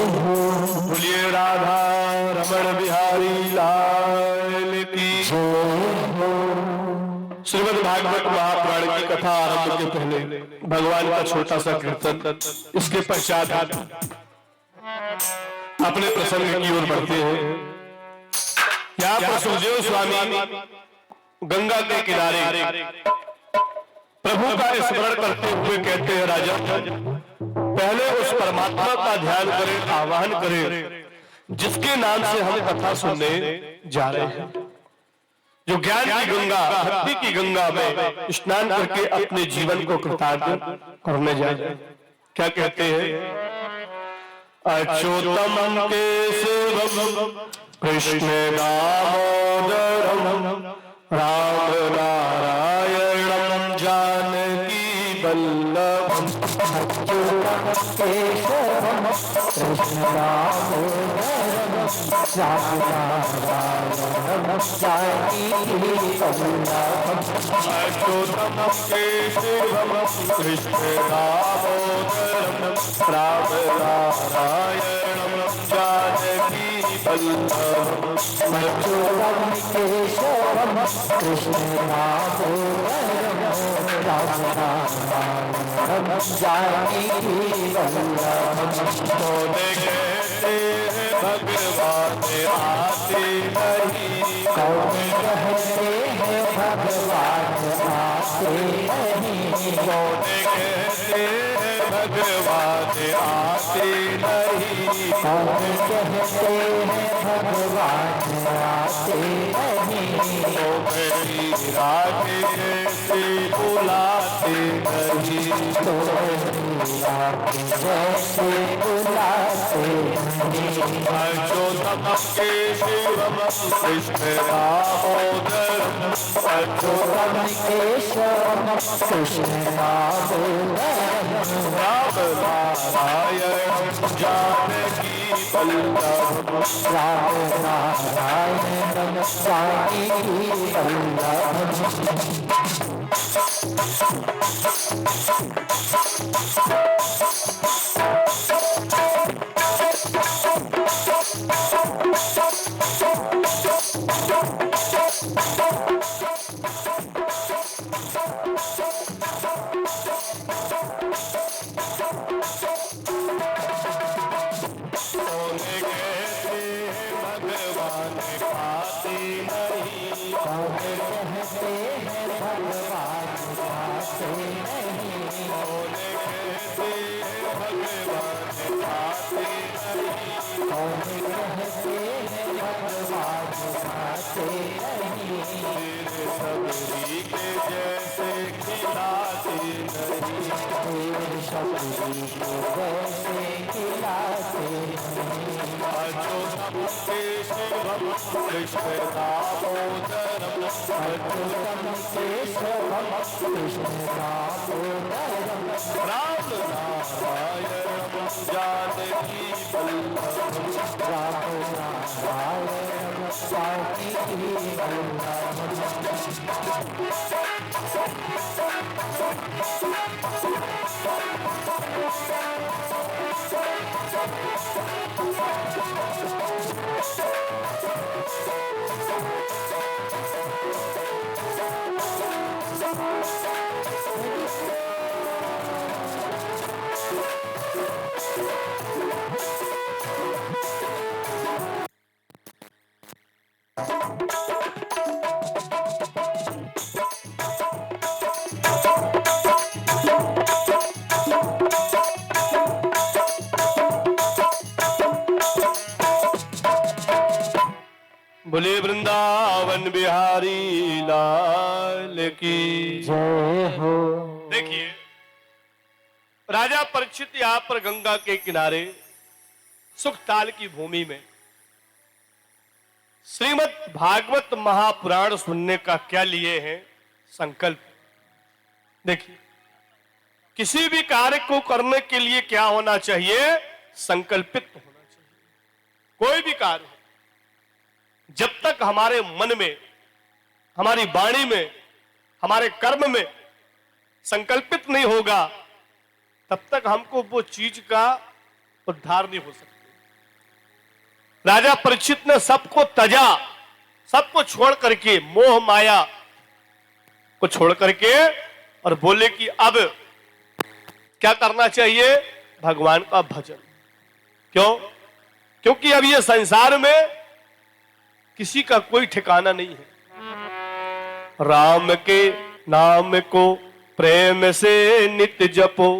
बोलिए राधा रमण बिहारी लाल की। श्रीमद् भागवत महापुराण की कथा आरंभ के पहले भगवान का छोटा सा कीर्तन, इसके पश्चात अपने प्रसंग की ओर बढ़ते हैं। यहाँ पर सुखदेव स्वामी गंगा के किनारे प्रभु का स्मरण करते हुए कहते हैं, राजा पहले उस परमात्मा का ध्यान करें, आवाहन करें जिसके नाम से हम कथा सुनने जा रहे हैं, जो ज्ञान की गंगा, भक्ति की गंगा में स्नान करके अपने जीवन को कृतार्थ करने जाए। क्या कहते हैं? अच्युतम केशवम कृष्ण दामोदरम राम नारायणम जानकी वल्लभम। अच्युतम केशवम कृष्ण दामोदरम राम नारायणम जानकी वल्लभम। अच्युतम केशवम कृष्ण दामोदरम राम नारायणम जानकी वल्लभम। अच्युतम केशवम कृष्ण दामोदरम राम नारायणम जानकी वल्लभम। तो कहते हैं भगवान आते नहीं, कौन कहते हैं भगवान आते नहीं। कौन कहते हैं भगवान आते नहीं, कौन कहते हैं भगवान आते नहीं। तो मेरी राधे से बुलाते नहीं, तो जैसे बुलाते नहीं। अच्युतम केशवम कृष्ण दामोदरम, अच्युतम केशवम कृष्ण दामोदरम राम नारायण जानकी वल्लभम। राम नारायणम जानकी वल्लभम। भगवान खाते नहीं, कौन कहते हैं भगवान आते नहीं। कौन कहते हैं भगवान खाते नहीं, कौन कहते हैं भगवान आते नहीं। तेरे सबरी के जैसे खिलाते नहीं, तेरे शबरी को वैसे खिलाते नहीं। अच्युतम केशवम कृष्ण दामोदरम, अच्युतम केशवम कृष्ण दामोदरम राम नारायणम जानकी वल्लभम। राम नारायणम जानकी वल्लभम। बोले वृंदावन बिहारी लाल की जय हो। देखिए, राजा परीक्षित यहाँ पर गंगा के किनारे सुखताल की भूमि में श्रीमद् भागवत महापुराण सुनने का क्या लिए हैं संकल्प। देखिए, किसी भी कार्य को करने के लिए क्या होना चाहिए? संकल्पित होना चाहिए। कोई भी कार्य जब तक हमारे मन में, हमारी वाणी में, हमारे कर्म में संकल्पित नहीं होगा, तब तक हमको वो चीज का उद्धार नहीं हो सकता। राजा परीक्षित ने सबको तजा, सबको छोड़ करके, मोह माया को छोड़ करके, और बोले कि अब क्या करना चाहिए? भगवान का भजन। क्यों? क्योंकि अब ये संसार में किसी का कोई ठिकाना नहीं है। राम के नाम को प्रेम से नित्य जपो,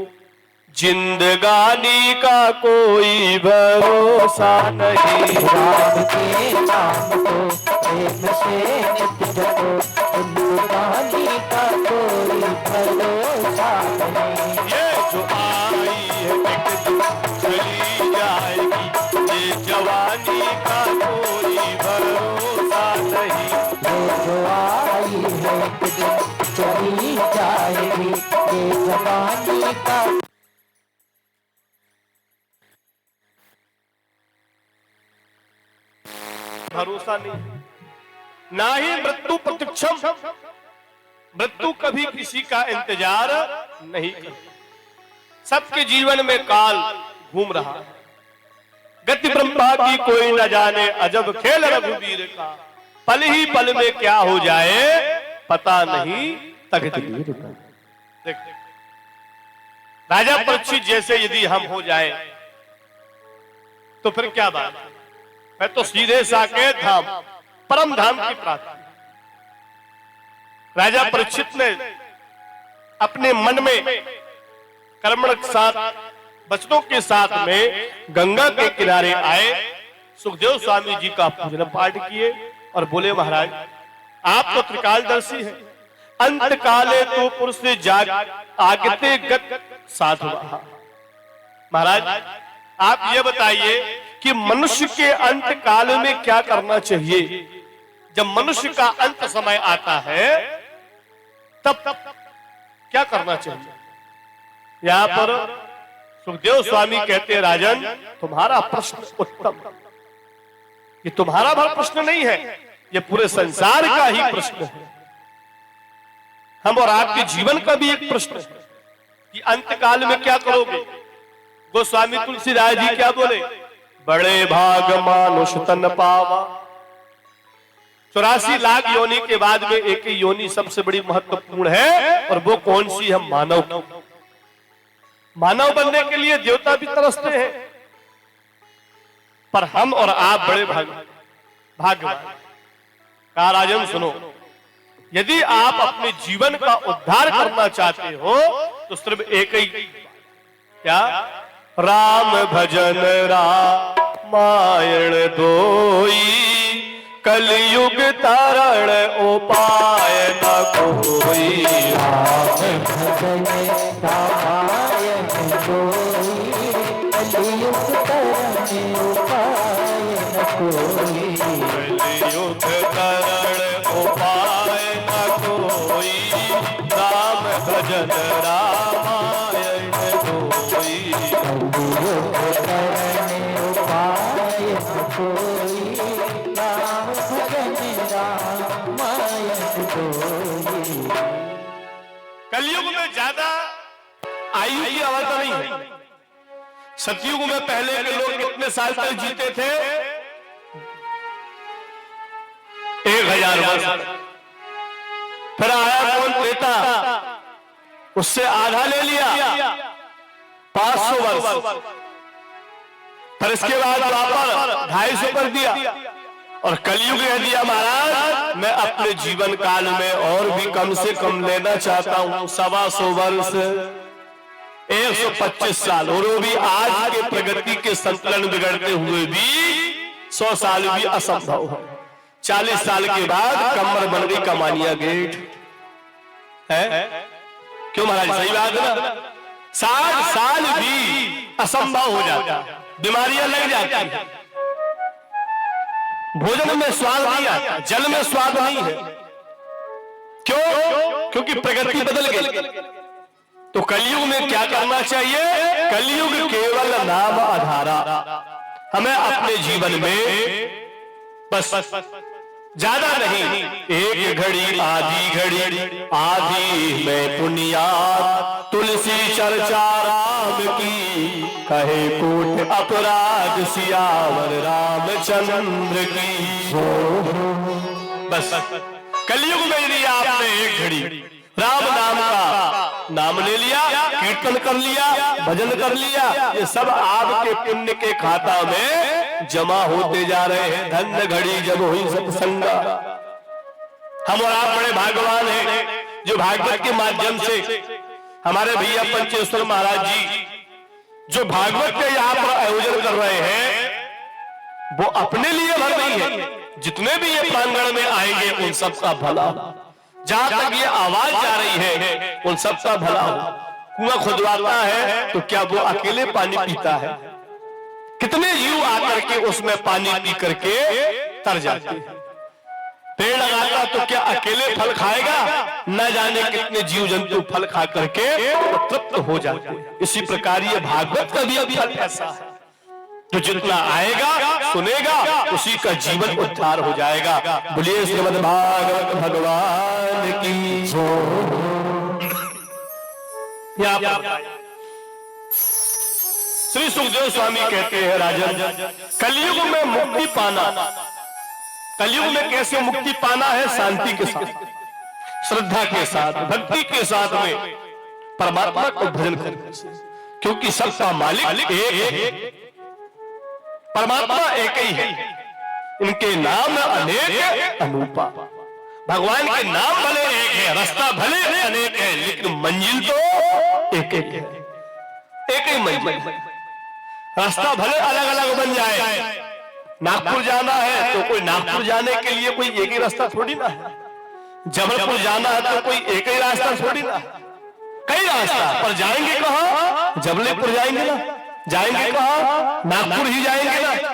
जिंदगानी का कोई भरोसा नहीं। राम के नाम को प्रेम से नित्य जपो, जिंदगानी का कोई भरोसा नहीं। ये जो आई है एक दिन चली जाएगी, ये जवानी का कोई भरोसा नहीं। ये जो आई है एक दिन चली जाएगी, ये जवानी का भरोसा नहीं, ना ही मृत्यु प्रतीक्षम, मृत्यु कभी किसी का इंतजार नहीं करती। सबके जीवन में काल घूम रहा है, गति ब्रह्मा की कोई न जाने, अजब खेल रघुवीर का, पल ही पल में क्या हो जाए पता नहीं तकदीर का। देख, राजा परीक्षित जैसे यदि हम हो जाए तो फिर क्या बात है? मैं तो सीधे साकेत धाम, परम धाम की प्रार्थना। राजा परीक्षित ने अपने मन में कर्मण के साथ, वचनों के साथ में गंगा के किनारे आए, सुखदेव स्वामी जी का पूजन पाठ किए और बोले, महाराज आप तो त्रिकालदर्शी हैं, अंत काले तो पुरुष जाग आगते गत साधु। महाराज आप ये बताइए कि मनुष्य के अंत काल में क्या करना चाहिए? जब मनुष्य का अंत समय आता है तब क्या करना चाहिए? यहां पर सुखदेव स्वामी कहते हैं, राजन तुम्हारा प्रश्न उत्तम, ये तुम्हारा भर प्रश्न नहीं है, ये पूरे संसार का ही प्रश्न है। हम और आपके जीवन का भी एक प्रश्न है कि अंत काल में क्या करोगे? गोस्वामी तुलसीदास जी क्या बोले? बड़े भाग मानुष तन पावा, 84 लाख योनि के बाद में एक ही योनि सबसे बड़ी महत्वपूर्ण है, और वो कौन सी? हम मानव। मानव बनने के लिए देवता भी तरसते हैं, पर हम और आप बड़े भाग्यवान। कहा, राजन सुनो, यदि आप अपने जीवन का उद्धार करना चाहते हो तो सिर्फ एक ही, क्या? राम भजन रामायण दोई, कलयुग तारण उपाय न कोई। राम भजन रामायण दोई, कलयुग तारण उपाय न कोई। कलयुग तारण उपाय न कोई, राम भजन रामायण दोई। कलयुग तारण उपाय न कोई, राम भजन रामायण दोई। कलयुग में ज्यादा आयु की अवस्था नहीं है। सतयुग में पहले के लोग कितने साल तक जीते थे? 1000 वर्ष। फिर आया कौन? त्रेता, उससे आधा ले लिया, 500 वर्ष। फिर इसके बाद द्वापर 250 कर दिया, और कलयुग कह दिया, महाराज मैं अपने जीवन काल में और भी कम से कम लेना चाहता हूं, 125 वर्ष, 125 साल। और वो भी आज के प्रगति के संतुलन बिगड़ते हुए भी 100 साल भी असंभव है। 40 साल के बाद कमर बन गई कमानिया गेट है। क्यों महाराज? सही बात है ना? 60 साल भी असंभव हो जाता, बीमारियां लग जाती हैं, भोजन में स्वाद नहीं आता, जल में स्वाद नहीं है। क्यों? क्योंकि प्रगति बदल गई। तो कलयुग में क्या करना चाहिए? कलयुग केवल नाम आधारा। हमें अपने जीवन में बस ज्यादा नहीं, एक घड़ी आधी घड़ी, आधी में पुनियाद, तुलसी चर्चा राम की, कहे कोट अपराध सियावर रामचंद्र की। बस कलयुग में यदि आपने एक घड़ी राम नाम का नाम ले लिया, कीर्तन कर लिया, भजन कर लिया, ये सब आपके पुण्य के खाता में जमा होते जा रहे हैं। धन्य घड़ी जब हुई सत्संग। हम और आप बड़े भाग्यवान हैं जो भागवत के माध्यम से हमारे भैया पंचेश्वर महाराज जी जो भागवत के यहाँ पर आयोजन कर रहे हैं, वो अपने लिए भर नहीं है, जितने भी ये प्रांगण में आएंगे उन सबका भला, जहां तक ये आवाज जा रही है उन सबका भला हो। कुआं खुदवाता है तो क्या वो अकेले पानी पीता है? कितने जीव आकर के उसमें पानी पी करके तर जाते हैं। पेड़ लगाता तो क्या अकेले फल खाएगा? न जाने कितने जीव जंतु फल खा करके तृप्त हो जाते हैं। इसी प्रकार ये भागवत का भी फल ऐसा है, तो जितना आएगा सुनेगा उसी का जीवन उद्धार हो जाएगा। बोलिए श्रीमद् भागवत भगवान की जय। श्री सुखदेव स्वामी कहते हैं, राजन कलयुग में मुक्ति पाना, कलयुग में कैसे मुक्ति पाना है? शांति के साथ, श्रद्धा के साथ, भक्ति के साथ में परमात्मा को भजन करने से, क्योंकि सबका मालिक एक है, परमात्मा एक ही है। इनके नाम अनेक अनूपा। भगवान के नाम भले एक है, रास्ता भले अनेक है, लेकिन मंजिल तो एक ही है, एक ही मंजिल। रास्ता भले अलग अलग बन जाए, नागपुर जाना है तो कोई नागपुर जाने के लिए कोई एक ही रास्ता थोड़ी ना है, जबलपुर जाना है तो कोई एक ही रास्ता थोड़ी ना, कई रास्ता, पर जाएंगे कहां? जबलपुर जाएंगे ना, जाएंगे कहां? नागपुर ही जाएंगे ना।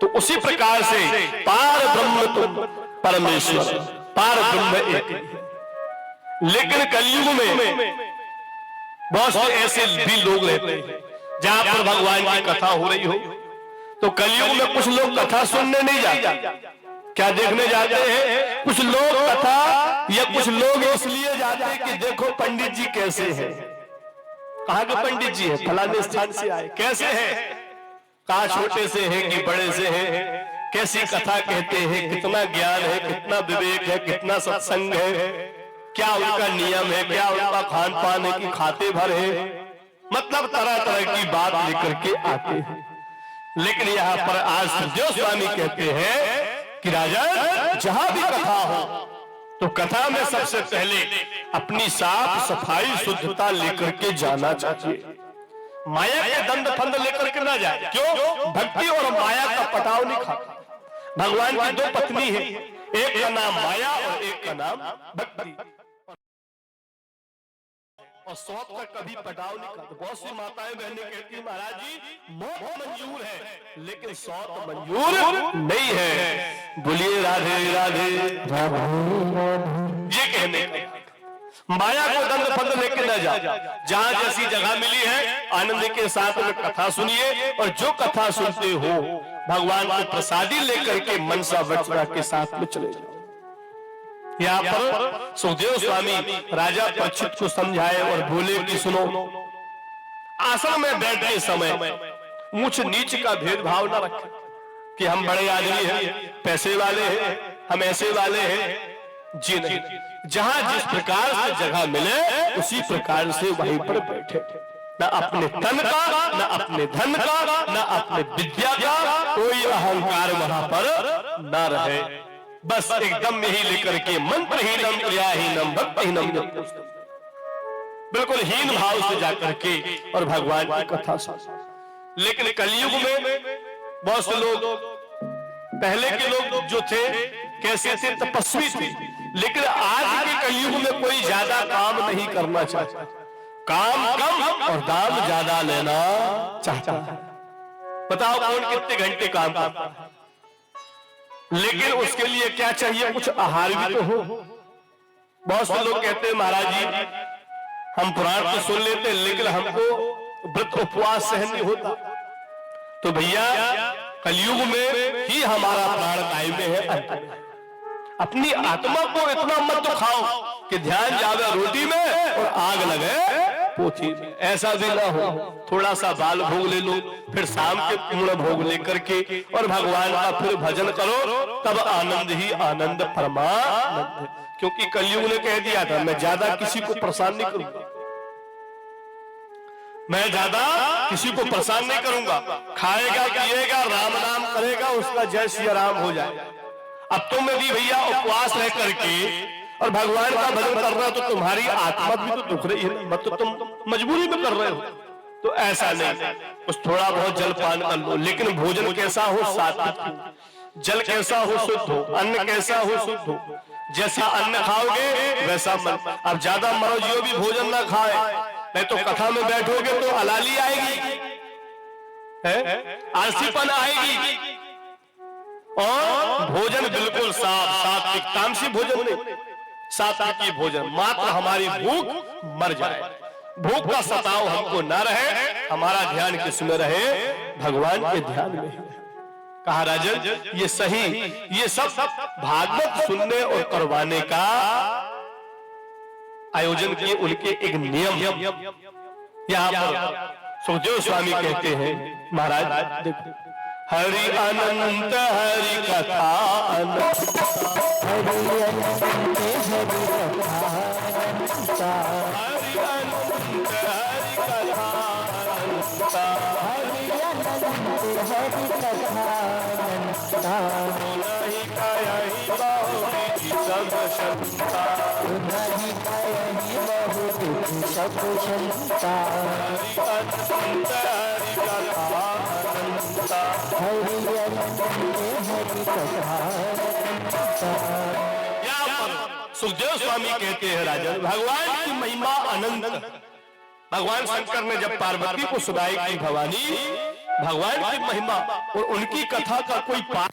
तो उसी प्रकार से पार ब्रह्म तुम परमेश्वर, पार ब्रह्म एक। लेकिन कलयुग में बहुत से ऐसे भी लोग रहते हैं जहां पर भगवान की कथा हो रही हो, तो कलयुग में कुछ लोग कथा सुनने नहीं जाते, क्या देखने जाते हैं? कुछ लोग कथा, या कुछ लोग इसलिए जाते हैं कि देखो पंडित जी कैसे हैं। कहाँ के पंडित जी है? फलाने स्थान से आए, कैसे हैं? कहाँ छोटे से हैं कि बड़े से हैं? कैसी कथा कहते हैं? कितना ज्ञान है, कितना विवेक है, कितना सत्संग है, क्या उनका नियम है, क्या उनका खान पान है कि खाते भर है, मतलब तरह तरह की बात लेकर के आते हैं। लेकिन यहाँ पर आज सुखदेव स्वामी कहते हैं कि राजा जहां भी कथा हो तो कथा में सबसे पहले अपनी साफ सफाई शुद्धता लेकर के जाना चाहिए। माया के दंड फंद लेकर के ना जाए। क्यों? भक्ति और माया का पटाव नहीं खाता। भगवान की दो पत्नी है, एक का नाम माया और एक का नाम भक्ति, और सौत का कभी पटाव नहीं करते। बहुत सी माताएं बहनें कहती हैं महाराज जी मौत मंजूर है लेकिन सौत मंजूर नहीं है। बोलिए राधे राधे ये कहने का। माया को दंड फंद लेके न जाओ, जहां जैसी जगह मिली है आनंद के साथ में कथा सुनिए, और जो कथा सुनते हो भगवान को प्रसादी लेकर के मनसा वचना के साथ में चले जाओ। यहाँ पर सुखदेव स्वामी राजा परीक्षित को समझाए और बोले कि सुनो, आसन में बैठते समय ऊंच नीच का भेदभाव न रखें कि हम बड़े आदमी हैं, पैसे वाले हैं, हम ऐसे वाले हैं। जी नहीं, जहां जिस प्रकार से जगह मिले उसी प्रकार से वहीं पर बैठे, न अपने तन का, न अपने धन का, न अपने विद्या का कोई अहंकार वहां पर न रहे। बस एकदम यही लेकर के मंत्रहीनम क्रियाहीनम भक्तिहीनम, बिल्कुल हीन भाव से जाकर के और भगवान की कथा सुन। लेकिन कलयुग में बहुत से लोग, पहले के लोग जो थे कैसे थे? तपस्वी थे। लेकिन आज के कलयुग में कोई ज्यादा काम नहीं करना चाहता, काम कम और दाम ज्यादा लेना चाहता है। बताओ कौन कितने घंटे काम करता है? लेकिन उसके लिए क्या चाहिए? कुछ आहार भी तो हो। बहुत से लोग कहते हैं महाराज जी हम पुराण तो सुन लेते लेकिन हमको व्रत उपवास सहन नहीं होता। तो भैया कलयुग में ही हमारा प्राण कायम में है, अपनी आत्मा को इतना मत खाओ कि ध्यान जावे रोटी में और आग लगे पोथी में। ऐसा भी ना हो, थोड़ा सा बाल भोग ले लो, फिर शाम के पूर्ण भोग लेकर के और भगवान का फिर भजन करो, तब आनंद ही आनंद परमानंद। क्योंकि कलयुग ने कह दिया था मैं ज्यादा किसी को परेशान नहीं करूंगा, मैं ज्यादा किसी को परेशान नहीं करूंगा, खाएगा पिएगा राम नाम करेगा, उसका जय सिया राम हो जाएगा। अब तुम भी भैया उपवास रह करके और भगवान का भजन कर रहे हो तो तुम्हारी आत्मा भी तो दुख रही है, मत तो तुम मजबूरी में कर रहे हो। तो ऐसा नहीं, कुछ थोड़ा बहुत जलपान कर लो, लेकिन भोजन कैसा हो सात्विक हो, जल कैसा हो शुद्ध हो, अन्न कैसा हो शुद्ध हो। जैसा अन्न खाओगे वैसा मन। अब ज्यादा मरो जो भी भोजन ना खाए, नहीं तो कथा में बैठोगे तो अलाली आएगी, आलसीपन आएगी, और भोजन बिल्कुल साफ सात्विक, तामसी भोजन नहीं, सात्विक भोजन। मात्र हमारी भूख मर जाए, भूख का सताव हमको ना रहे, हमारा ध्यान किसमें रहे, भगवान के ध्यान में। कहा राजन ये सही, ये सब भागवत सुनने और करवाने का आयोजन किए उनके एक नियम। यहाँ पर सुखदेव स्वामी कहते हैं महाराज देखो, हरि अनंत हरि कथा अनंत, हरि अनंत हरि कथा अनंत, हरि अनंत हरि कथा अनंत, हरि अनंत हरि कथा अनंत, नहीं कहीं बहुविधि सब क्षमता, नहीं कहीं बहुविधि सब क्षमता, हरि अनंत हरि कथा अनंत। हरि अनंत हरि कथा अनंत। यहाँ पर सुखदेव स्वामी कहते हैं राजन भगवान की महिमा अनंत। भगवान शंकर ने जब पार्वती को सुनाई कि भवानी भगवान की महिमा और उनकी कथा का कोई पार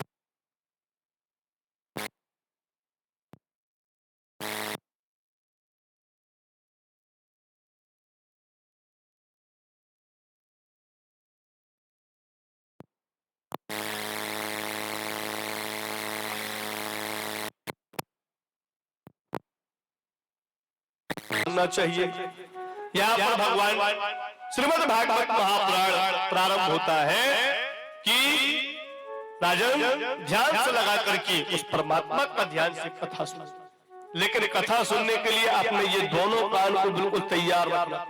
करना चाहिए। यहाँ पर भगवान श्रीमद् भागवत महापुराण प्रारंभ होता है कि राजन ध्यान से लगा करके उस परमात्मा का ध्यान से कथा सुन, लेकिन कथा सुनने के लिए आपने ये दोनों कान को बिल्कुल तैयार रखना,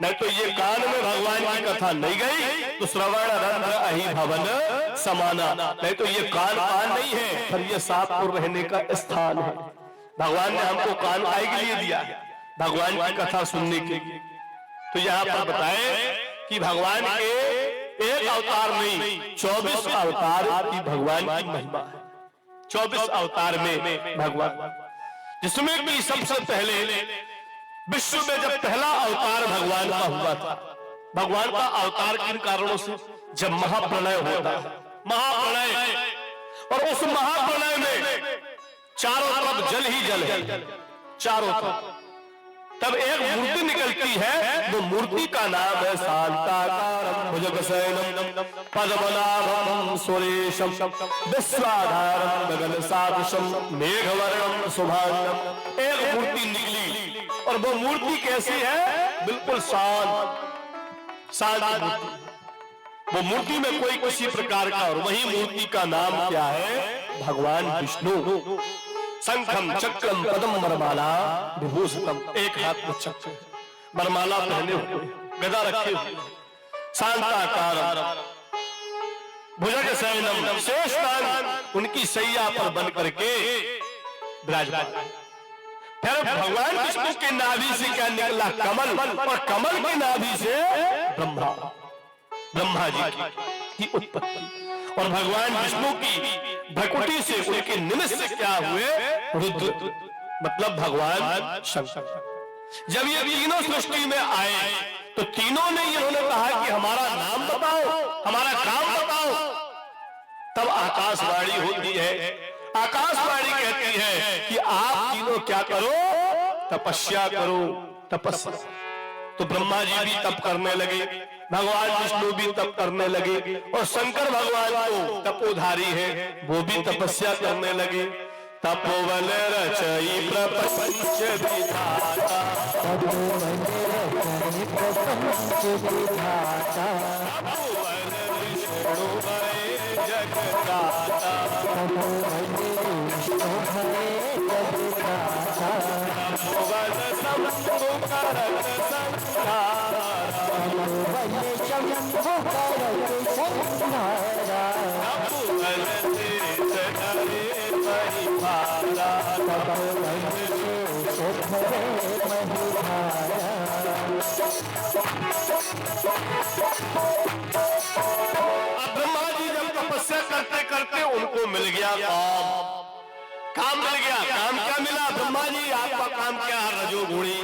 नहीं तो ये कान में भगवान की कथा नहीं गई तो श्रवण रंध्र अहि भवन समाना, नहीं तो ये कान नहीं है, पर ये सांप और रहने का स्थान है। भगवान ने हमको कान काय के लिए दिया है, भगवान की कथा सुनने के लिए। तो यहाँ पर बताए कि भगवान के एक अवतार नहीं 24 अवतार की भगवान की महिमा है। 24 अवतार में भगवान, जिसमें कि सबसे पहले विश्व में जब पहला अवतार भगवान का हुआ था, भगवान का अवतार किन कारणों से, जब महाप्रलय होता है, महाप्रलय, और उस महाप्रलय में चारों तरफ जल ही जल है, चारों तरफ। तब एक मूर्ति निकलती है, वो मूर्ति का नाम है शांताकारं भुजगशयनं पद्मनाभं सुरेशं विश्वाधारं गगनसदृशं मेघवर्णं शुभांगं। एक मूर्ति निकली, और वो मूर्ति कैसी है, बिल्कुल शांत शांत मूर्ति। वो मूर्ति में कोई किसी प्रकार का, और वही मूर्ति का नाम क्या है, भगवान विष्णु। शंखम चक्रम पदम वरमाला विभूषितम, एक हाथ में चक्र, वरमाला पहने हुए, गदा रखे हुए, शांताकारं भुजगशयनं, शेषनाग उनकी सैया पर बन करके विराजमान। फिर भगवान विष्णु के नाभि से क्या निकला, कमल, और कमल की नाभि से ब्रह्मा जी की उत्पत्ति, और भगवान विष्णु की भकुटी से उनके निमित्त से क्या हुए, रुद्र, मतलब भगवान शंकर। जब ये तीनों सृष्टि में आए तो तीनों ने इन्होंने कहा कि हमारा नाम बताओ, हमारा काम बताओ। तब आकाशवाणी होती है, आकाशवाणी कहती है कि आप तीनों क्या करो, तपस्या करो, तपस्या। तो ब्रह्मा जी भी तप करने लगे, भगवान विष्णु भी तप करने लगे, और शंकर भगवान को तपोधारी है, वो भी तपस्या करने लगे। तपोवन रचई प्रपंच विधाता, तपोवन रचई प्रपंच विधाता, तपोवन विष्णु भय जगदाता, तपोवन विष्णु भय जगदाता, तपोवन शंभु करत संहारा, तपोवन शंभु करत संहारा, तपोवन तीर्थ धरे परिवारा, तपोवन तीर्थ धरे महिधारा। ब्रह्मा जी जब तपस्या करते करते उनको मिल गया काम मिल गया। काम क्या मिला? ब्रह्मा जी आपका काम क्या है? रजोगुणी।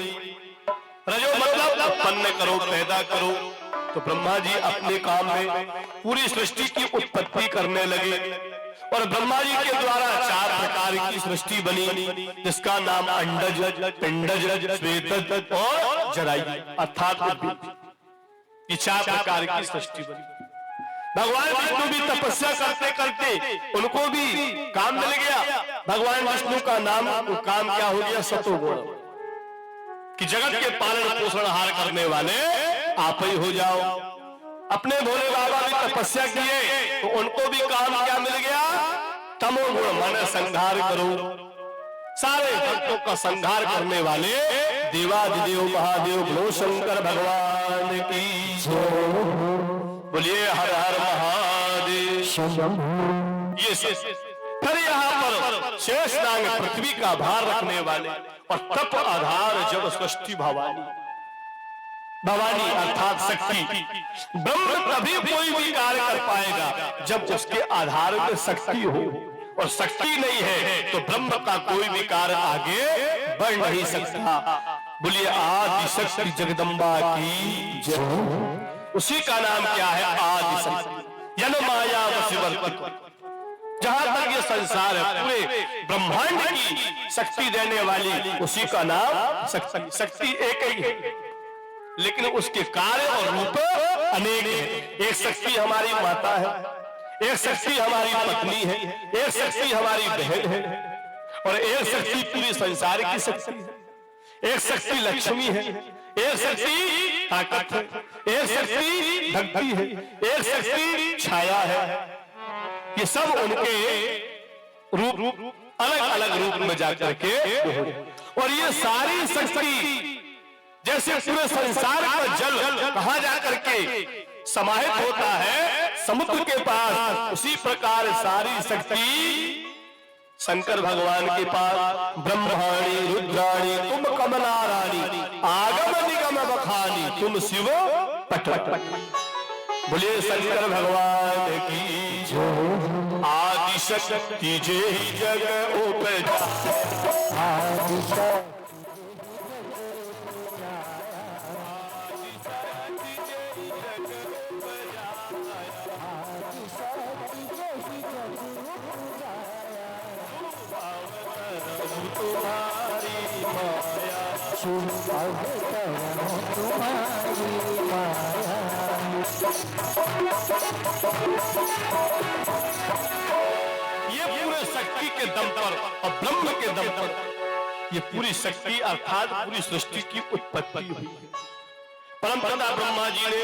रजो मतलब उत्पन्न करो, पैदा करो। तो ब्रह्मा जी अपने काम में पूरी सृष्टि की उत्पत्ति करने लगे और ब्रह्मा जी के द्वारा 4 प्रकार की सृष्टि बनी, जिसका नाम अंडज, पिंडज, श्वेतज और जरायु अर्थात ये 4 प्रकार की सृष्टि बनी। भगवान विष्णु भी तपस्या करते करते उनको भी काम मिल गया। भगवान विष्णु का काम क्या हो गया? सतोगुण, कि जगत के पालन पोषण हार करने वाले आप ही हो जाओ। अपने भोले बाबा भी तपस्या किए तो उनको भी काम क्या मिल गया? तमोगुण, माने संहार करो। सारे भक्तों का संहार करने वाले देवादिदेव महादेव बोलो शंकर भगवान की जय। बोलिए हर हर महादेव। ये फिर यहाँ पर शेषनाग पृथ्वी का भार रखने वाले और तप आधार जब सृष्टि भवानी, भवानी अर्थात शक्ति। ब्रह्म तभी कोई भी कार्य कर पाएगा जब उसके आधार में शक्ति हो, और शक्ति नहीं है तो ब्रह्म का कोई भी कार्य आगे बढ़ नहीं सकता। बोलिए आदि शक्ति जगदम्बा की जय। उसी का नाम क्या है? आदि शक्ति। जन माया वशीवर्तक। जहां तक ये संसार है पूरे ब्रह्मांड की शक्ति देने वाली उसी का नाम शक्ति। शक्ति एक ही है लेकिन उसके कार्य और रूप अनेक हैं। एक शक्ति हमारी माता है, एक शक्ति हमारी पत्नी है, एक शक्ति हमारी बहन है, और एक शक्ति पूरी संसार की शक्ति है। एक शक्ति लक्ष्मी है, एक शक्ति ताकत है, एक शक्ति भक्ति है, एक शक्ति छाया है। ये सब उनके रूप अलग अलग रूप में जाकर के, और ये सारी शक्ति जैसे पूरे संसार का जल कहाँ जाकर के समाहित होता है? समुद्र के पास। उसी प्रकार सारी शक्ति शंकर भगवान के पास। ब्रह्माणी रुद्राणी तुम कमला रानी, आगम निगम बखानी तुम शिव पट। बोलिए शंकर भगवान की जय। आदि शक्ति जय जग उपजा, आदि शक्ति तुम्हारी माया, तुम्हारी माया। ये पूरे शक्ति के दम पर और ब्रह्म के दम पर ये पूरी शक्ति अर्थात पूरी सृष्टि की उत्पत्ति हुई। परमपिता ब्रह्मा जी ने,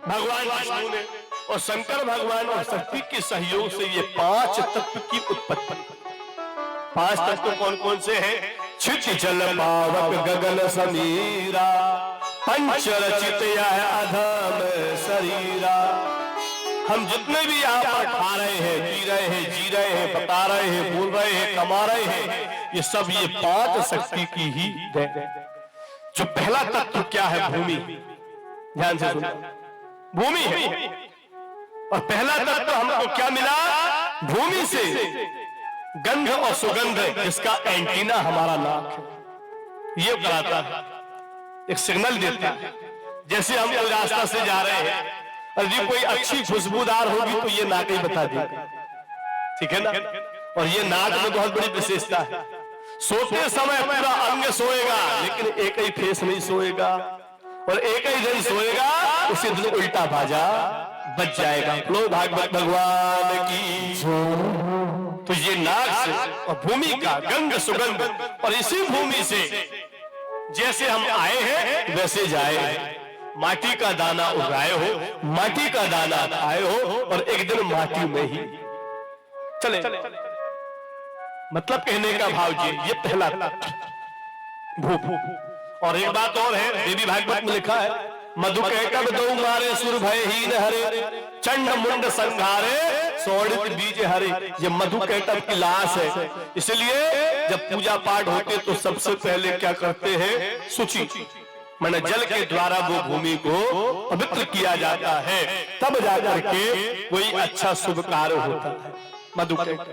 भगवान विष्णु ने और शंकर भगवान और शक्ति के सहयोग से ये 5 तत्व की उत्पत्ति। 5 तत्व कौन कौन से हैं? क्षिति जल पावक गगन समीरा, पंच रचित यह अधम शरीरा। हम जितने भी यहाँ पर खा रहे हैं, पी रहे हैं, जी रहे हैं, बता रहे हैं, बोल रहे हैं, कमा रहे हैं, ये सब ये 5 शक्ति की ही देन। जो पहला तत्व क्या है? भूमि। ध्यान से सुनो, भूमि है। और पहला तत्व हमको क्या मिला? भूमि से गंध और सुगंध, जिसका एंटीना हमारा नाक है। ये कराता है, एक सिग्नल देता है। जैसे हम कोई रास्ता से जा रहे हैं और ये कोई अच्छी खुशबूदार होगी तो ये नाक ही बता देगा, ठीक है ना। और ये नाक में बहुत बड़ी विशेषता है। सोते समय पूरा अंग सोएगा लेकिन एक ही फेस नहीं सोएगा, और एक ही दिन सोएगा उसी दिन उल्टा भाजा बच जाएगा। लो भागवत भगवान की। तो ये नाग से और भूमि का गंध सुगंध, और इसी भूमि से जैसे हम आए हैं वैसे जाए। माटी का दाना उगाए हो, माटी का दाना खाए हो, और एक दिन माटी में ही चले। मतलब कहने का भाव ये पहला भू। और एक बात और है, देवी भागवत में लिखा है, मधु कहकर दो मारे सुर भय हीन हरे, चंड मुंड संघारे सोड़ित बीज हरे। ये मधु कैटव की लाश है, इसलिए जब पूजा पाठ होते तो सबसे पहले क्या करते हैं, शुचि माने जल के द्वारा वो भूमि को पवित्र किया जाता है, तब जाकर के कोई अच्छा शुभ कार्य होता है। मधु कैटव।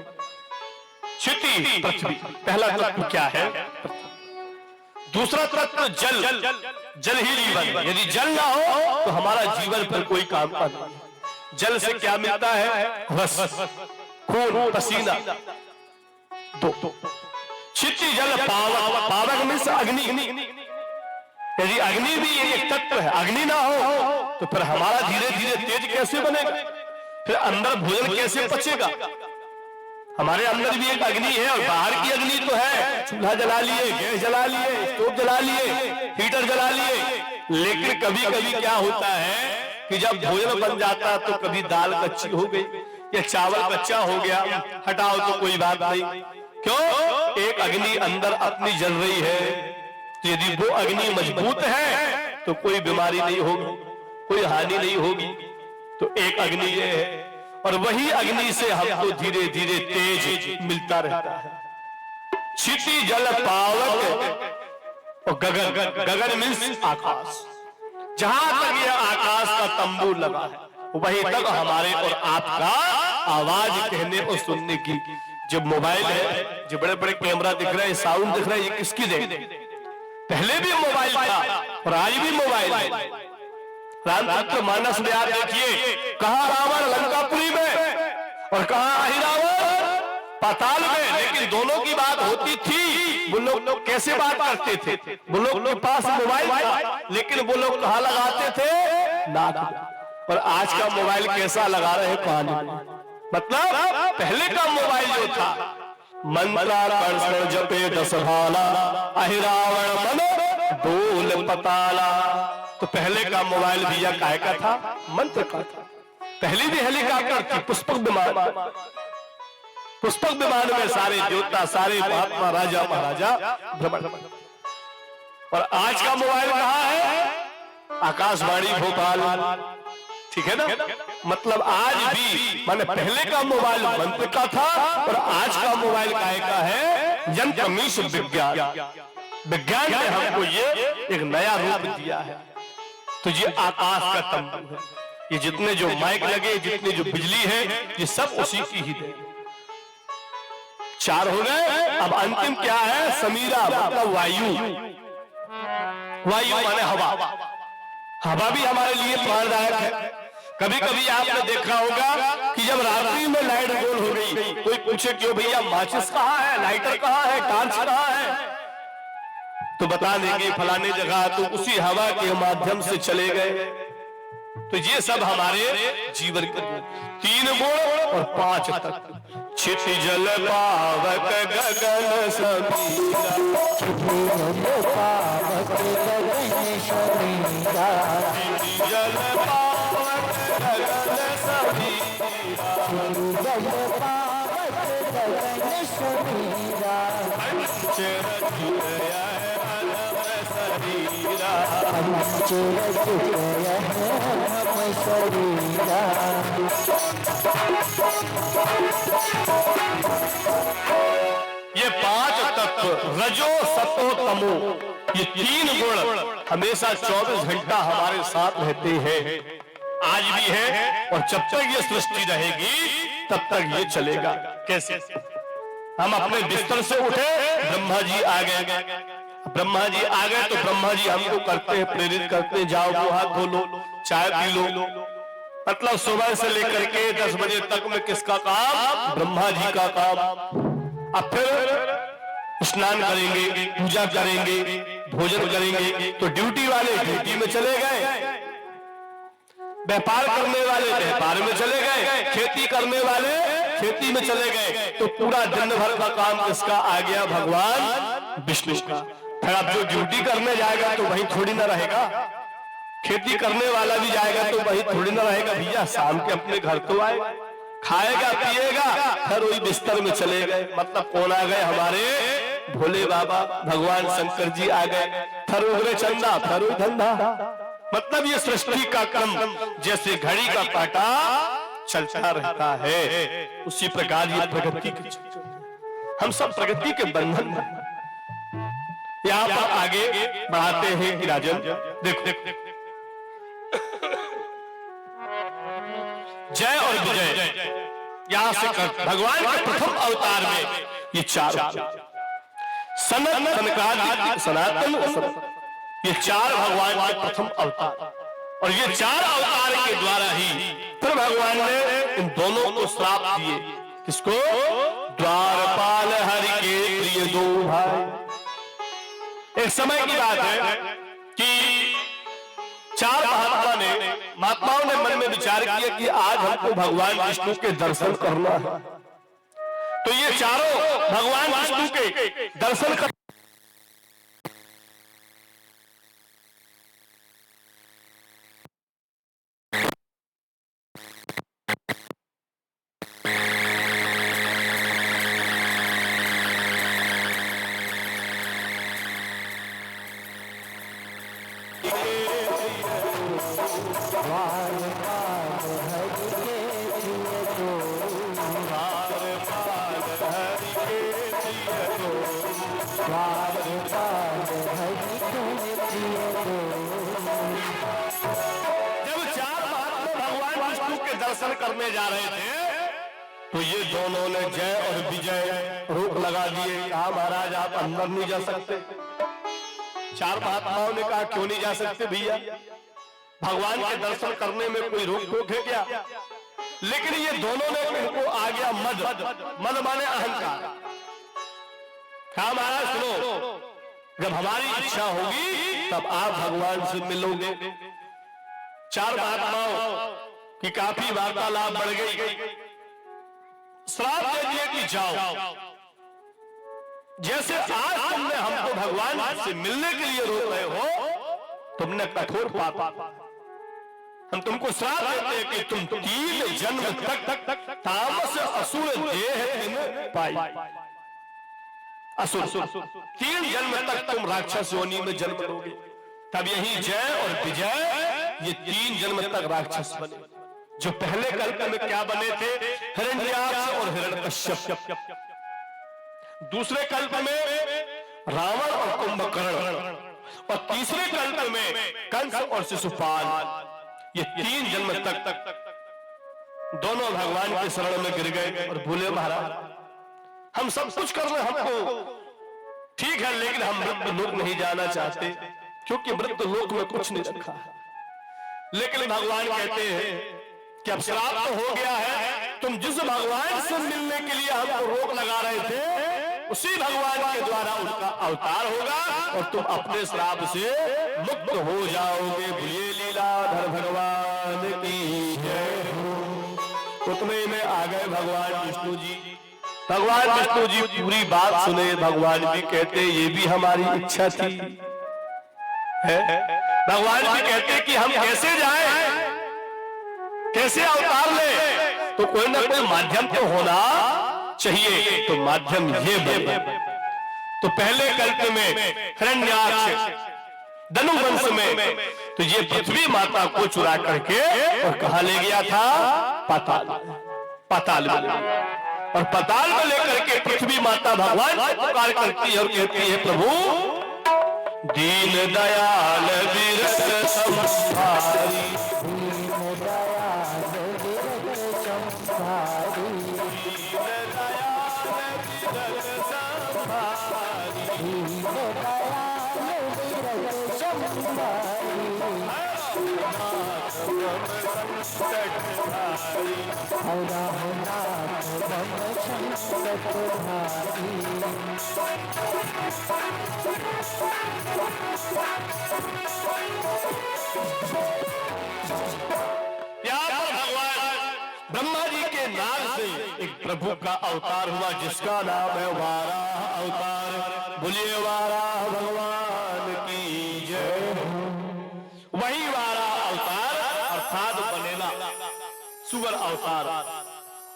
क्षिति पृथ्वी, पहला तत्व क्या है, दूसरा तत्व जल। जल ही जीवन, यदि जल ना हो तो हमारा जीवन पर कोई काम का नहीं। जल से क्या मिलता है, रस, खून, पसीना। दो क्षिति जल पावक, पावक में से अग्नि। यदि अग्नि भी एक तत्व है, अग्नि ना हो तो फिर हमारा धीरे धीरे तेज कैसे बनेगा, फिर अंदर भोजन कैसे पचेगा। हमारे अंदर भी एक अग्नि है और बाहर की अग्नि तो है, चूल्हा जला लिए, गैस जला लिए, स्टोव जला लिए, हीटर जला लिए, लेकिन कभी कभी क्या होता है कि जब भोजन बन जाता है तो कभी दाल कच्ची हो गई या चावल कच्चा हो गया, हटाओ तो कोई बात नहीं। क्यों, एक अग्नि अंदर अपनी जल रही है। तो यदि वो अग्नि मजबूत है तो कोई बीमारी नहीं होगी, कोई हानि नहीं होगी। तो एक अग्नि ये है, और वही अग्नि से हमको धीरे धीरे तेज मिलता रहता है। क्षिति जल पावक और गगन। गगन मीन्स आकाश। जहां तक यह आकाश का तंबू लगा है वहीं तक हमारे और आपका आवाज कहने और सुनने की। जब मोबाइल है, जो बड़े बड़े कैमरा दिख रहे हैं, साउंड दिख रहा है, ये किसकी दे? पहले भी मोबाइल था और आज भी मोबाइल है। रामचरित्र मानस में आप देखिए, कहां रावण लंकापुरी में और कहां अहिरावण पाताल में, लेकिन दोनों की बात होती थी। वो लोग कैसे बात करते थे, वो लोग के पास मोबाइल था, लेकिन वो लोग कहां लगाते थे, नाक में। और आज का मोबाइल कैसा लगा रहे कहानी। मतलब पहले का मोबाइल जो था, मंत्राकर्षण जपे दस भाला, अहिरावण मन डोल पताला। तो पहले का मोबाइल भैया काय का था, मंत्र का था। पहले भी हेलीकॉप्टर थी, पुष्पक विमान। पुष्पक विमान में सारे देवता, सारे महात्मा, राजा महाराजा भ्रमण। और आज का मोबाइल कहाँ है, आकाशवाणी भोपाल। ठीक है ना। मतलब आज भी, माने पहले का मोबाइल मंत्र का था और आज का मोबाइल काय का है, यंत्र मीश विज्ञान। विज्ञान ने हमको ये एक नया रूप दिया है। तो ये आकाश का तंबू है। ये जितने जो माइक लगे, जितनी जो बिजली है, ये सब उसी की ही दे। चार हो गए। अब अंतिम क्या है, समीरा, मतलब वायु। वायु माने हवा। हवा भी हमारे लिए प्राणदायक है। कभी कभी आपने देखा होगा कि जब रात्रि में लाइट गोल हो गई, कोई पूछे क्यों भैया, माचिस कहाँ है, लाइटर कहाँ है, टॉर्च कहाँ है, तो बता देंगे फलाने जगह। तो उसी हवा के माध्यम से चले गए। तो ये सब हमारे जीवन के 3 गुण और 5 तत्व। क्षिति जल पावक गगन समीरा, क्षिति जल पावक गगन समीरा, क्षिति जल पावक गगन समीरा, क्षिति जल पावक गगन समीरा, ये 5 तत्व, रजो सतो तमो, ये 3 गुण हमेशा 24 घंटा हमारे साथ रहते हैं। आज भी है और जब तक ये सृष्टि रहेगी तब तक ये चलेगा। कैसे? हम अपने बिस्तर से उठे, ब्रह्मा जी आ गए। ब्रह्मा जी आ गए तो ब्रह्मा जी हमको करते हैं, प्रेरित करते हैं, जाओ मुंह हाथ धो लो, चाय पी लो। मतलब सुबह से लेकर के 10 बजे तक में किसका काम, ब्रह्मा जी का काम। अब फिर स्नान करेंगे, पूजा करेंगे, भोजन करेंगे। तो ड्यूटी वाले ड्यूटी में चले गए, व्यापार करने वाले व्यापार में चले गए, खेती करने वाले खेती में चले गए तो पूरा दिन भर का काम किसका आ गया? भगवान विष्णु का। फिर अब जो ड्यूटी करने जाएगा तो वही थोड़ी ना रहेगा, खेती करने वाला भी जाएगा तो वही थोड़ी ना रहेगा। भैया शाम के अपने घर तो आएगा, खाएगा पिएगा, फिर वही बिस्तर में चले गए। मतलब कौन आ गए? हमारे भोले बाबा भगवान शंकर जी आ गए। फिर उगरे चंदा, फिर वही धंधा। मतलब ये सृष्टि का क्रम जैसे घड़ी का काटा चलता रहता है, उसी प्रकार ये प्रगति के चक्कर में हम सब प्रगति के बंधन में। यहां पर आगे बढ़ाते हैं कि राजन देखो, जय और विजय यहां से कर भगवान के प्रथम अवतार में ये चार सनकादिक सनातन ये चार भगवान के प्रथम अवतार, और ये चार अवतार के द्वारा ही फिर भगवान ने इन दोनों को श्राप दिए। किसको? द्वारपाल हरि के प्रिय दो भाई। एक समय की बात है कि चार महात्माओं ने मन में विचार किया कि आज हमको भगवान विष्णु के दर्शन करना है। तो ये चारों भगवान विष्णु के दर्शन कर दर्शन करने जा रहे थे तो ये दोनों ने जय और विजय रोक लगा दिए। कहा महाराज आप अंदर नहीं जा सकते। चार महात्माओं ने कहा क्यों नहीं जा सकते भैया, भगवान के दर्शन करने में कोई रोक टोक है क्या? लेकिन ये दोनों ने इनको आ गया मद माने अहंकार। कहा महाराज सुनो, जब हमारी इच्छा होगी तब आप भगवान से मिलोगे। चार महात्माओं कि काफी वार्तालाप बढ़ गई, श्राप दे दिए कि जाओ, जैसे आज तुमने हमको भगवान से मिलने के लिए रोक रहे हो, तुमने कठोर पाप, हम तुमको श्राप देते हैं कि तुम 3 जन्म तक तामस असुर देह पाई। असुर 3 जन्म तक तुम राक्षस योनि में जन्म लोगे। तब यही जय और विजय ये 3 जन्म तक राक्षस बने। जो पहले कल्प में क्या बने थे? हिरण्याक्ष और हिरण्यकश्यप। दूसरे कल्प में रावण और कुंभकर्ण, और तीसरे कल्प में कंस और शिशुपाल। ये 3 जन्म तक दोनों भगवान के शरण में गिर गए और बोले महाराज हम सब कुछ कर रहे, हमको ठीक है, लेकिन हम मृत्यु लोक नहीं जाना चाहते, क्योंकि मृत्यु लोक में कुछ नहीं रखा है। लेकिन भगवान कहते हैं कि अब श्राप तो हो गया है, तुम जिस भगवान से मिलने के लिए हमको रोक लगा रहे थे, उसी भगवान के द्वारा उनका अवतार होगा और तुम अपने श्राप से मुक्त हो जाओगे। बोलिए लीलाधर भगवान की जय हो। उतने में आ गए भगवान विष्णु जी। भगवान विष्णु जी पूरी बात सुने। भगवान भी कहते ये भी हमारी इच्छा थी है। भगवान भी कहते कि हम कैसे जाएं, कैसे अवतार ले, तो कोई ना कोई माध्यम तो होना चाहिए। तो माध्यम ये बने। तो पहले कल्प में हिरण्याक्ष धनुवंश में तो ये पृथ्वी माता को चुरा करके और कहां ले गया था? पाताल में। और पाताल में लेकर के पृथ्वी माता भगवान से पुकार करती है और कहती है प्रभु दीन दयाल विरत संहारी, ब्रह्मा जी के नाग से एक प्रभु का अवतार हुआ जिसका नाम है वाराह अवतार। बोलिए वाराह भगवान की जय। वही वाराह अवतार अर्थात बनेला सुवर अवतार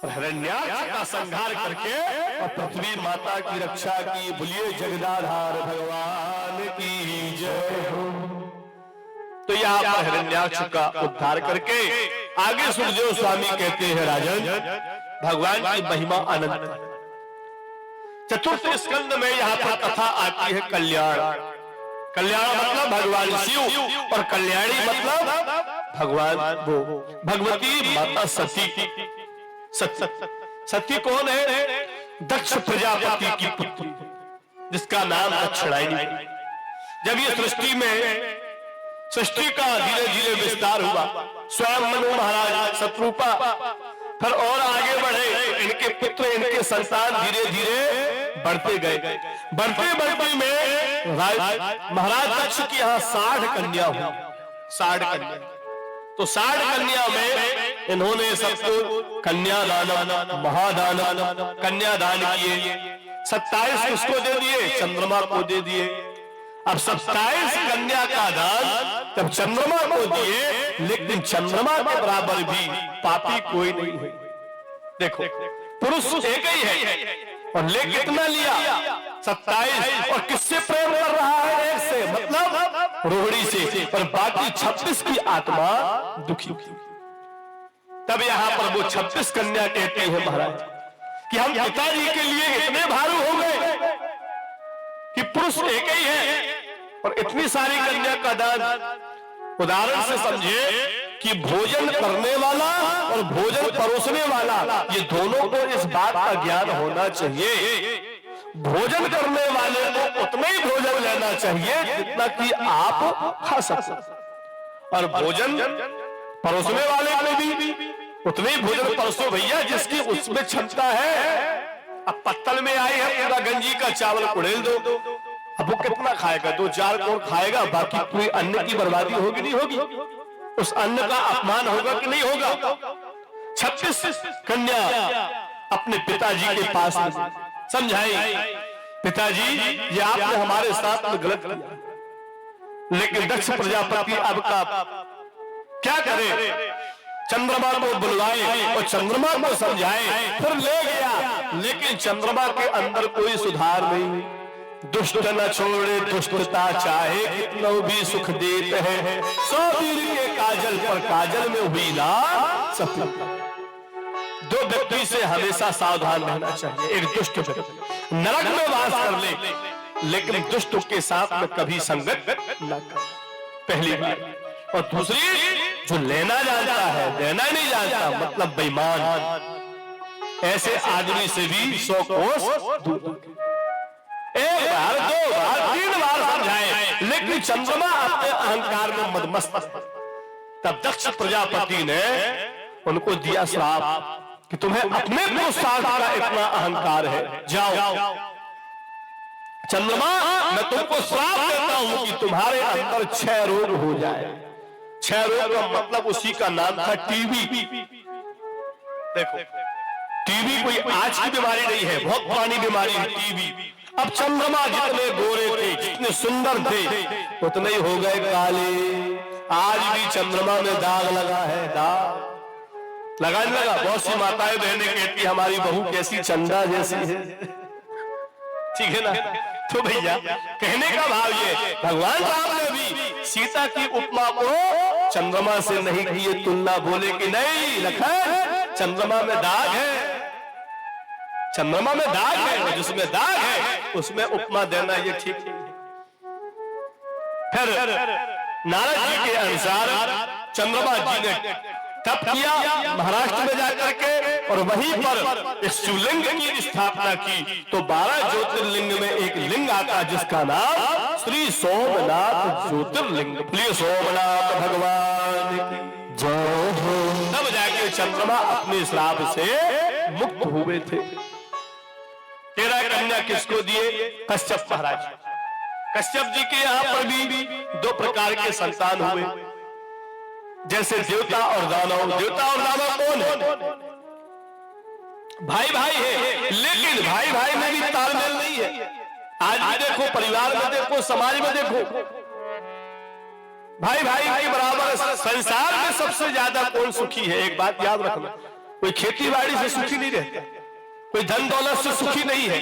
और हिरण्याक्ष का संहार करके और पृथ्वी माता की रक्षा की। बोलिए जगदाधार भगवान की जय। तो यहाँ पर हिरण्याक्ष का उद्धार करके आगे सुखदेव स्वामी कहते हैं राजन भगवान की महिमा अनंत। चतुर्थ स्कंद में यहाँ पर कथा आती है कल्याण। कल्याण मतलब भगवान शिव और कल्याणी मतलब भगवान वो भगवती माता सती। सती कौन है? दक्ष प्रजापति की पुत्री जिसका नाम दक्षिणायनी। जब ये सृष्टि का धीरे धीरे विस्तार हुआ, स्वयं मनु महाराज शत्रुपा फिर और आगे बढ़े, इनके पुत्र इनके संतान धीरे धीरे बढ़ते गए। बढ़ते बढ़ते में महाराज दक्ष की यहाँ 60 कन्या हुई। 60 कन्या। तो 60 कन्या में इन्होंने सबको कन्यादान महादान कन्यादान किए। 27 किसको दे दिए? चंद्रमा को दे दिए। अब 27 कन्या का दान तब चंद्रमा को दिए, लेकिन चंद्रमा के बराबर भी पापी कोई नहीं है। देखो पुरुष एक ही है और ले कितना लिया? 27। और किससे प्रेम कर रहा है? एक से मतलब रोहिणी से, और बाकी 26 की आत्मा दुखी। तब यहाँ पर वो 26 कन्या कहते हैं महाराज कि हम पिताजी के लिए इतने भारू हो गए कि पुरुष एक ही है और इतनी सारी कन्या का दान। उदाहरण से समझिए कि भोजन करने वाला और भोजन परोसने वाला ये दोनों को इस बात का ज्ञान होना चाहिए। भोजन करने वाले को उतना ही भोजन लेना चाहिए जितना कि आप खा सकते, और भोजन परोसने वाले को भी उतने ही भोजन परोसो भैया जिसकी उसमें क्षमता है। अब पत्तल में आई है पूरा गंजी का चावल उड़ेल दो, अब वो कितना खाएगा? 2-4 कौड़ खाएगा, बाकी पूरी अन्न की बर्बादी होगी नहीं होगी? उस अन्न का अपमान होगा कि नहीं होगा? 26 कन्या अपने पिताजी के पास समझाई, पिताजी ये आपने हमारे साथ में गलत किया। लेकिन दक्ष प्रजापति अब का क्या करे? चंद्रमा को बुलवाए और चंद्रमा को समझाए, फिर ले गया, लेकिन चंद्रमा के अंदर कोई सुधार नहीं। दुष्ट न छोड़े दुष्टता चाहे कितना भी सुख देते हैं, 100 तीर के काजल पर काजल में हुई ना सफलता। 2 व्यक्ति से हमेशा सावधान रहना चाहिए। एक दुष्ट व्यक्ति नरक में वास कर ले, लेकिन दुष्ट के साथ में कभी संगत न कर, पहली बात। और दूसरी, जो लेना जानता है देना नहीं जानता मतलब बेईमान, ऐसे आदमी से भी 100 कोस दूर। एक बार 2 बार 3 बार समझाए, लेकिन चंद्रमा अपने अहंकार में मदमस्त। तब दक्ष प्रजापति ने उनको दिया श्राप कि तुम्हें अपने पुरुषार्थ का इतना अहंकार है, जाओ चंद्रमा मैं तुमको श्राप देता हूं कि तुम्हारे अंदर 6 रोग हो जाए। 6 रोग का मतलब उसी का नाम था टीबी। देखो टीबी कोई आज की बीमारी नहीं है, बहुत पुरानी बीमारी है टीबी। अब चंद्रमा जितने गोरे थे, जितने सुंदर थे, उतने ही हो गए काले। आज भी चंद्रमा में दाग लगा है, दाग लगाने लगा। बहुत सी माताएं बहनें कहती हमारी बहू कैसी चंदा जैसी है, ठीक है ना? तो भैया कहने का भाव ये, भगवान राम ने भी सीता की उपमा को चंद्रमा से नहीं की ये तुलना, बोले कि नहीं लखन चंद्रमा में दाग है, चंद्रमा में दाग है, जिसमें दाग है उसमें उपमा देना ये ठीक है। फिर नारद जी के अनुसार चंद्रमा जी ने तप किया महाराष्ट्र में जाकर के, और वहीं पर इस शिवलिंग की स्थापना की। तो 12 ज्योतिर्लिंग में एक लिंग आता जिसका नाम श्री सोमनाथ ज्योतिर्लिंग। प्रिय सोमनाथ भगवान की जय हो। तब जाके चंद्रमा अपने श्राप से मुक्त हुए थे। 13 कन्या किसको दिए? कश्यप महाराज। कश्यप जी के यहाँ पर भी 2 प्रकार के संतान हुए, जैसे देवता और दानव। देवता और दानव कौन है? भाई भाई है, लेकिन भाई भाई में भी तालमेल नहीं है। आज भी देखो, परिवार में देखो, समाज में देखो, भाई भाई के बराबर संसार में सबसे ज्यादा कौन सुखी है? एक बात याद रखना, कोई खेती बाड़ी से सुखी नहीं रहता, कोई धन दौलत से सुखी नहीं है।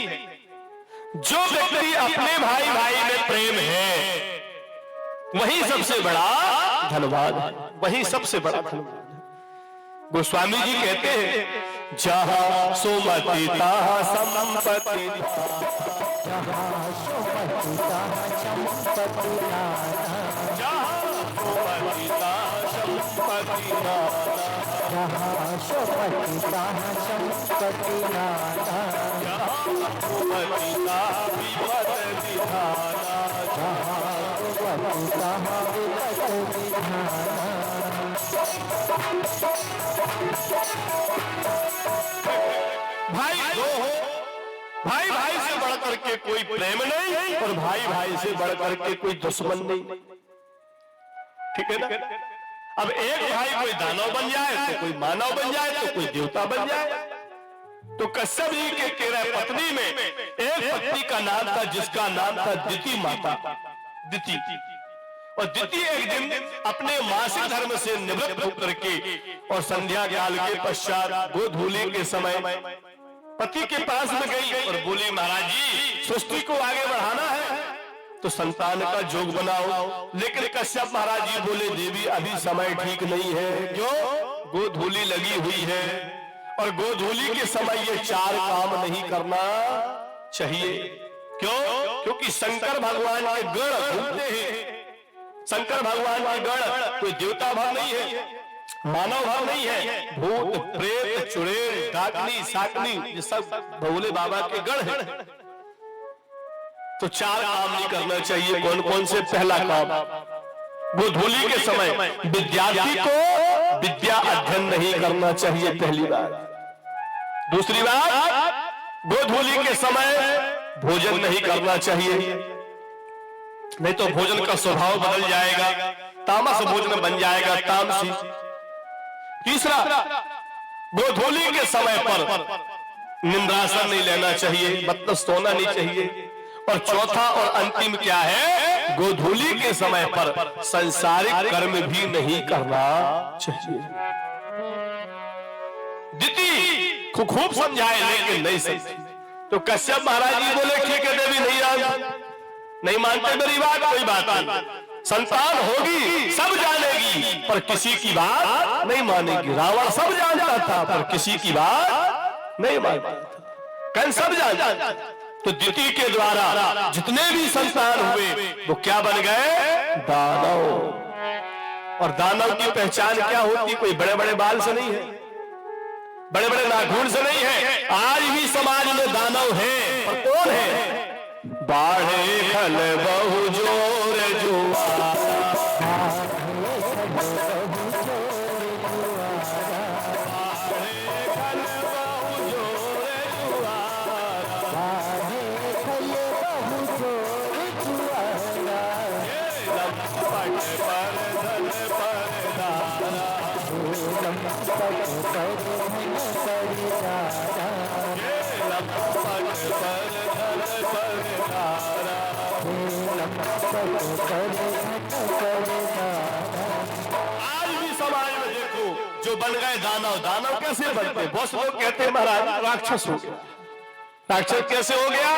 जो व्यक्ति अपने भाई भाई में प्रेम है वही सबसे बड़ा धनवान है, वही सबसे बड़ा धनवान है। गोस्वामी जी कहते हैं, जहां सुमति तहां संपत्ति, जहाँ सुमति तहाँ संपत्ति नाना, जहां सुमति तहां संपत्ति नाना, जहाँ सुमति तहाँ संपत्ति नाना, सुमति तहां विपद विधाना, जहाँ सुमति तहाँ विपद विधाना। भाई दो हो, भाई भाई से बढ़कर के कोई प्रेम नहीं और भाई भाई से बढ़कर के कोई दुश्मन नहीं। ठीक है ना? अब एक भाई कोई दानव बन जाए तो कोई मानव बन जाए तो कोई देवता बन जाए। तो कश्यप जी के 13 पत्नी में एक पत्नी का नाम था जिसका नाम था दिति माता, दिति। और दिति एक दिन अपने मासिक धर्म से निवृत्त होकर के और संध्या काल के पश्चात गोधूली के समय पति के पास में गई और बोली, महाराज जी सृष्टि को आगे बढ़ाना है तो संतान का जोग बनाओ। लेकिन कश्यप महाराज जी बोले, देवी अभी समय ठीक नहीं है, क्यों? गोधूली लगी हुई है और गोधूली के समय ये 4 काम नहीं करना चाहिए। क्यों? क्योंकि शंकर भगवान के गण घूमते हैं। शंकर भगवान के गण कोई देवता भाव नहीं है, मानव भाव नहीं है, भूत प्रेत चुड़ैल डाकनी साकनी ये सब भोले बाबा के गण हैं। तो 4 काम नहीं करना चाहिए। कौन कौन से? पहला काम, गोधूली के समय विद्यार्थी को विद्या अध्ययन नहीं करना चाहिए, पहली बात। दूसरी बात, गोधूली के समय भोजन नहीं करना चाहिए, नहीं तो भोजन का स्वभाव बदल जाएगा, तामस भोजन बन जाएगा, तामसी। तीसरा, गोधूली के समय पर निंद्रासन नहीं लेना चाहिए, मतलब सोना नहीं चाहिए। और चौथा और अंतिम क्या है? गोधूली के समय पर सांसारिक कर्म भी नहीं करना चाहिए। दिति को खूब समझाए लेकिन नहीं समझी। तो कश्यप महाराज जी बोले, ठीक है देवी, नहीं मानते मेरी बात, कोई बात नहीं, संतान होगी सब जानेगी पर किसी की बात नहीं मानेगी। रावण सब जानता था पर किसी की बात नहीं मानता था, कल सब जानता। तो दिति के द्वारा जितने भी संतान हुए वो क्या बन गए? दानव। और दानव की पहचान क्या होती? कोई बड़े बड़े बाल से नहीं है, बड़े बड़े नाखून से नहीं है। आज भी समाज में दानव है, पर कौन है? बाढ़े खल बहु जोर जुआरा, आज भी समाज में देखो जो बन गए दानव। दानव कैसे बनते? बहुत लोग कहते हैं महाराज राक्षस हो गया। राक्षस कैसे हो गया?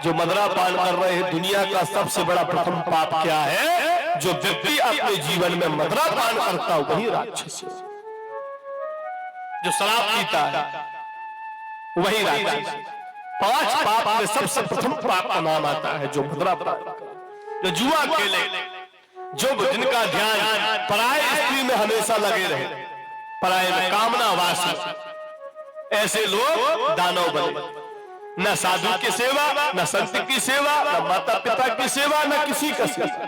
जो मदरा पान कर रहे हैं। दुनिया का सबसे बड़ा प्रथम पाप क्या है? जो व्यक्ति अपने जीवन में मदरा पान करता है वही राक्षस है। जो शराब पीता है वही राक्षस। 5 पाप में सबसे प्रथम पाप का नाम आता है जो मदरा पान, जो जुआ खेले, जो जिनका ध्यान पराय स्त्री में हमेशा लगे रहे, पराय में कामना वासना, ऐसे लोग दानव बने। न साधु की सेवा, न संत की सेवा, न माता पिता की सेवा, न किसी का सेवा।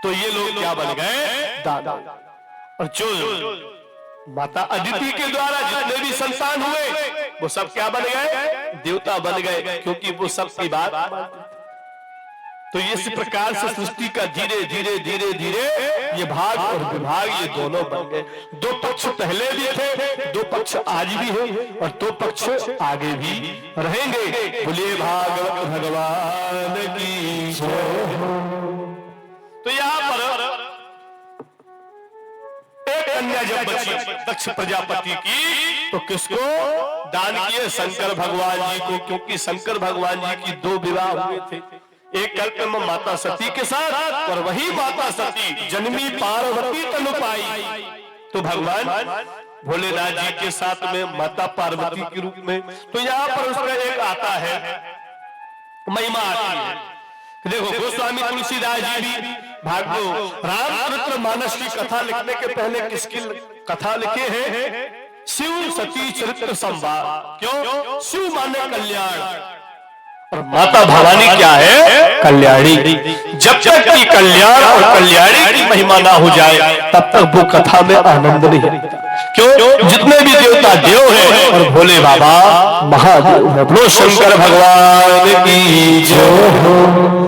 तो ये लोग क्या बन गए? दानव। और जो माता अदिति के द्वारा जितने भी संतान हुए वो सब क्या बन गए? देवता बन गए, क्योंकि वो सबकी बात। तो इस प्रकार से सृष्टि का धीरे धीरे धीरे धीरे ये भाग और विभाग ये दोनों बन गए। दो पक्ष पहले भी थे, दो पक्ष आज भी है और दो पक्ष आगे भी रहेंगे। बोलिए भागवत भगवान की जय। तो यहाँ पर एक कन्या जब बची दक्ष प्रजापति की, तो किसको दान किए? शंकर भगवान जी को, क्योंकि शंकर भगवान जी की दो विवाह हुए थे, एक कल्प में माता सती के साथ और वही माता सती जन्मी पार्वती तनु पाई। तो भगवान भोलेनाथ जी के साथ में माता पार्वती के रूप में। तो यहाँ पर उसका एक आता है महिमा आती है। देखो गोस्वामी तुलसीदास जी भी रामचरित्र मानस की कथा लिखने के पहले किसकी कथा लिखे हैं? शिव सती चरित्र संवाद। क्यों? शिव माने कल्याण और माता भवानी क्या है? कल्याणी। जब तक की कल्याण और कल्याणी की महिमा ना हो जाए तब तक वो कथा में आनंद नहीं है। क्यों? जितने भी देवता देव है और भोले बाबा महादेव है। बोलो शंकर भगवान की जय।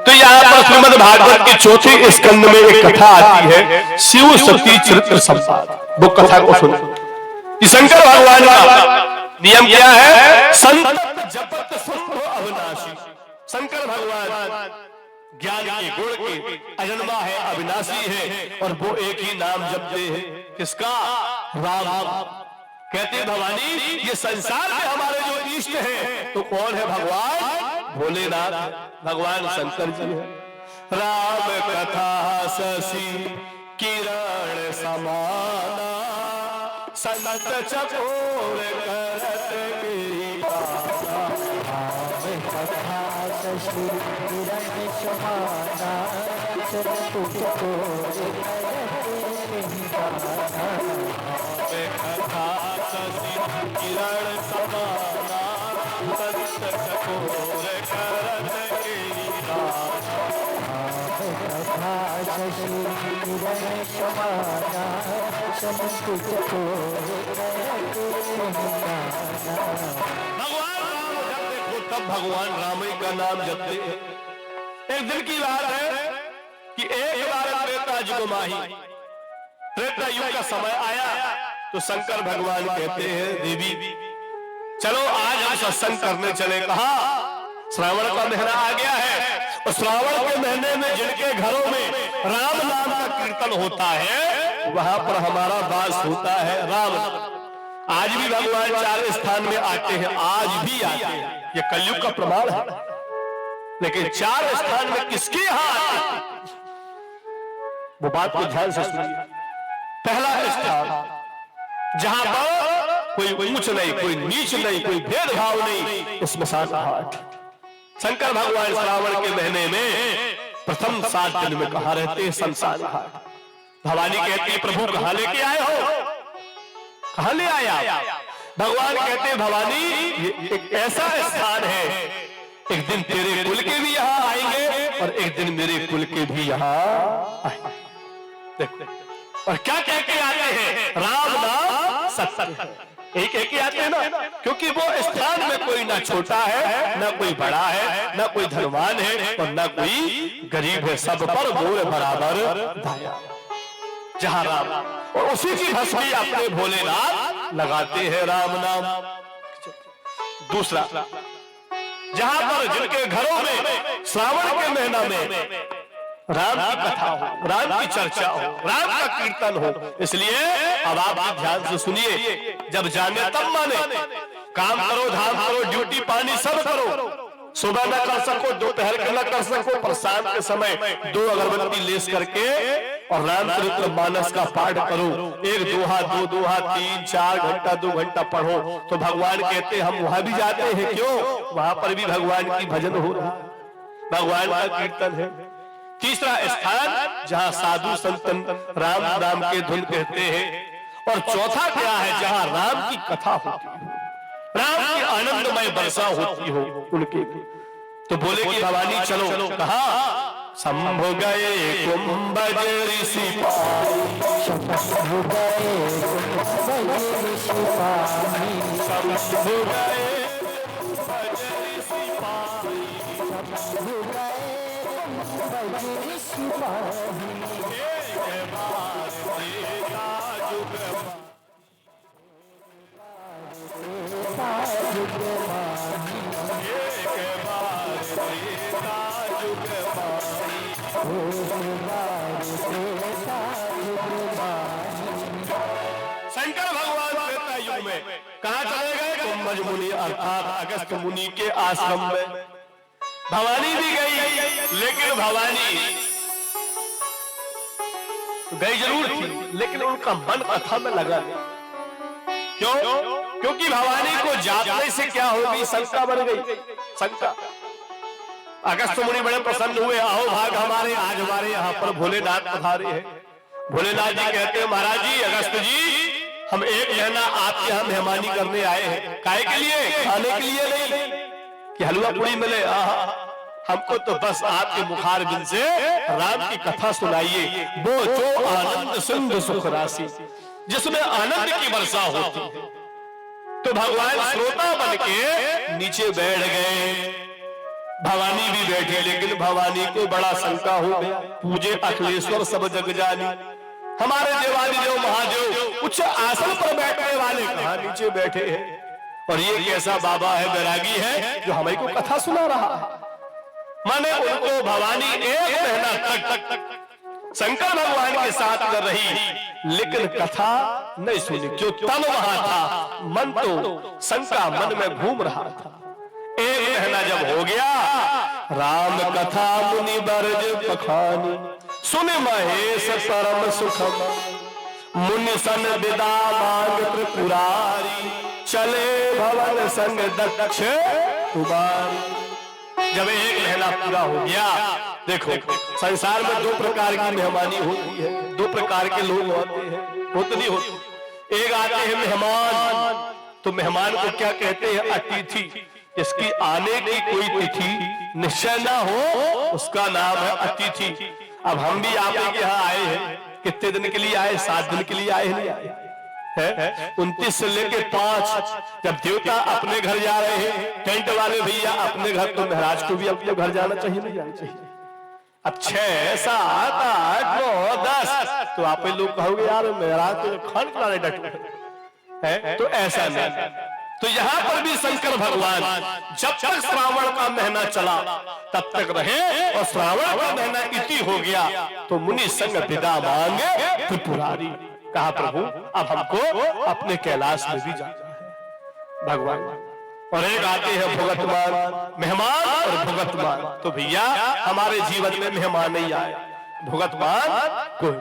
तो यहाँ पर श्रीमद् भागवत के चौथे स्कंद में एक कथा आती है, शिव सती चरित्र संवाद। वो कथा को सुनो। कि शंकर भगवान का नियम क्या है? संत जपत शंभो अविनाशी। शंकर भगवान ज्ञान के गुण के अजन्मा है, अविनाशी है और वो एक ही नाम जपते हैं। किसका? राम। कहते भवानी ये संसार में हमारे जो इष्ट है तो कौन है? भगवान भोलेनाथ। भगवान शंकर जी है। राम कथा शशि किरण समाना, संत चकोर करत गिरिबाना। राम कथा शशि किरण समाना, संत चकोर करत गिरिबाना। कथा शशि किरण समाना, संत चकोर करत गिरिबाना। कथा शशि किरण समाना, संत चकोर करत गिरिबाना। तब भगवान राम का नाम जपते हैं। एक दिन की बात है कि एक बार त्रेता युग माही, त्रेता युग का समय आया तो शंकर भगवान कहते हैं देवी चलो आज हम सत्संग करने चले। कहा? श्रावण का महीना आ गया है और श्रावण के महीने में जिनके घरों में राम नाम का कीर्तन होता है वहां पर हमारा वास होता है। राम आज भी भगवान 4 स्थान में आते हैं, आज भी आते हैं, ये कलयुग का प्रमाण है। लेकिन 4 स्थान में किसके यहाँ आते हैं? वो बात को ध्यान से सुनिए। पहला स्थान जहां पर कोई ऊंच नहीं, कोई नीच नहीं, कोई भेदभाव नहीं, स्मशान घाट। शंकर भगवान श्रावण के महीने में प्रथम 7 दिन में कहा रहते हैं? शमशान घाट। भवानी कहती है प्रभु कहां लेके आए हो? कहां ले आया? भगवान कहते हैं भवानी ये एक ऐसा स्थान है, एक दिन तेरे कुल के भी यहाँ आएंगे और एक दिन मेरे कुल के भी यहाँ आएंगे। देखो और क्या कह के आते हैं? राम नाम सत्य है। यही कह के आते हैं ना, क्योंकि वो स्थान में कोई ना छोटा है, ना कोई बड़ा है, ना कोई धनवान है और ना कोई गरीब है, सब पर मोर बराबर दया। जहां राम और उसी की भस्मी अपने भोलेनाथ लगाते हैं राम नाम। दूसरा जहां पर जिनके घरों में श्रावण के महीना में राम की कथा हो, राम की चर्चा हो, राम का कीर्तन हो, इसलिए अब आप ध्यान से सुनिए। जब जाने तब माने, काम करो, धाम करो, ड्यूटी पानी सब करो। सुबह न कर सको, दोपहर के न कर सको, पर शाम के समय 2 अगरबत्ती लेस करके और रामचरित्र मानस का पाठ करो। 1 दोहा 2 दोहा 3 4 घंटा 2 घंटा पढ़ो तो भगवान कहते हम वहां भी जाते हैं। क्यों? वहां पर भी भगवान की भजन हो रहा, भगवान का कीर्तन है। तीसरा स्थान जहां साधु संतन राम नाम के धुन कहते हैं। और चौथा क्या है? जहां राम की कथा होती है, राम की आनंदमय वर्षा होती हो उनके। तो बोले कि भवानी चलो। कहा? शंभु गए कुंभज ऋषि पानी, शंभु गए कुंभज ऋषि पानी, शंभु गए कुंभज ऋषि पानी, शंभु गए कहां चले गए? कुंभज मुनि अर्थात अगस्त मुनि के आश्रम में। भवानी भी गई, लेकिन भवानी गई जरूर थी, लेकिन उनका मन कथा में लगा नहीं। क्यों? क्योंकि भवानी को जाने से क्या होगी, शंका बन गई। शंका। अगस्त मुनि बड़े प्रसन्न हुए, आओ भाग हमारे, आज हमारे यहाँ पर भोलेनाथ पधारे हैं। भोलेनाथ जी कहते हैं, महाराज जी, अगस्त जी, हम एक महीना आपके यहाँ मेहमानी करने आए हैं। काहे के लिए? खाने के लिए नहीं कि हलवा पूरी मिले, हमको तो बस आपके मुखार बिन से राम की कथा सुनाइए, वो जो आनंद सिंधु सुख राशि, जिसमें आनंद की वर्षा होती है। तो भगवान श्रोता बन के नीचे बैठ गए। भवानी भी बैठी, लेकिन भवानी को बड़ा शंका हो गया। पूजे अखिलेश्वर सब जग जानी, हमारे देवादिदेव महादेव उच्च आसन पर बैठने वाले कहां नीचे बैठे हैं, और ये कैसा बाबा है, बैरागी है, जो हमें को कथा सुना रहा है। माने उनको भवानी एक महीना तक शंकर भगवान के साथ कर रही, लेकिन कथा नहीं सुनी। क्यों? तन वहां था, मन तो शंका मन में घूम रहा था। एक महीना जब हो गया, राम कथा मुनि बरज पखानी, सुन महेश परम सुखम, मुनि सन विदा मांग त्रिपुरारी, चले भवन संग दक्ष कुमारी। जब एक महीना पूरा हो गया, देखो संसार में दो प्रकार की मेहमानी होती है, दो प्रकार के लोग होते हैं, होते नहीं होते। एक आते हैं मेहमान, तो मेहमान को क्या कहते हैं? अतिथि। इसकी आने की कोई तिथि निश्चय ना हो, उसका नाम है अतिथि। अब हम भी आपके यहाँ आए हैं, कितने दिन के लिए आए? 7 दिन के लिए आए, नहीं आए है? 29 से लेके 5। जब देवता अपने घर जा रहे हैं, टेंट वाले भैया अपने घर, तो महाराज को भी अपने घर जाना चाहिए, नहीं जाना चाहिए? अब 6, 7, 8, 9, 10 तो आप लोग कहोगे, यार महाराज तो खान खिलाने डटे है, तो ऐसा नहीं। तो यहाँ पर भी शंकर भगवान जब तक श्रावण का महीना चला तब तक रहे, और श्रावण का महीना इति हो गया तो मुनि संग विदा मांगे त्रिपुरारी। कहा, प्रभु अब हमको अपने कैलाश में भी जाना है। भगवान और एक आते हैं भुगतमान, मेहमान और भुगतमान। तो भैया हमारे जीवन में मेहमान नहीं आए, भुगतमान कोई।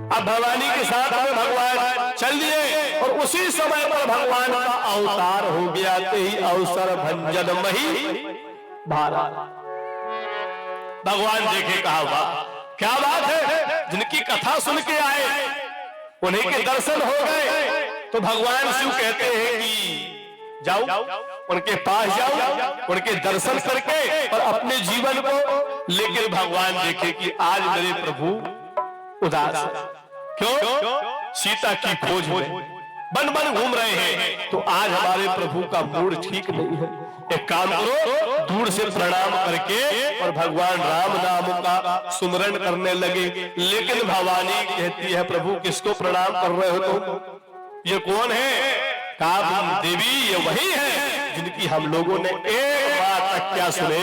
अब भवानी के साथ में भगवान चल दिए, और उसी समय पर भगवान का अवतार हो गया। ते ही अवसर भंजन मही भारा। भगवान देखे, कहा वाह क्या बात है, जिनकी कथा सुन के आए उन्हीं के दर्शन हो गए। तो भगवान शिव कहते हैं कि जाओ उनके पास जाओ, उनके दर्शन करके और अपने जीवन को। लेकिन भगवान देखे कि आज मेरे प्रभु उदास है। क्यों? सीता की खोज में बन बन घूम रहे हैं, तो आज हमारे प्रभु का मूड ठीक नहीं है। एक काम करो, दूर से प्रणाम करके और भगवान राम नाम का सुमरण करने लगे। लेकिन भवानी कहती है, प्रभु किसको प्रणाम कर रहे हो तुम? ये कौन है? कहा, देवी ये वही है जिनकी हम लोगों ने एक बार तक क्या सुने,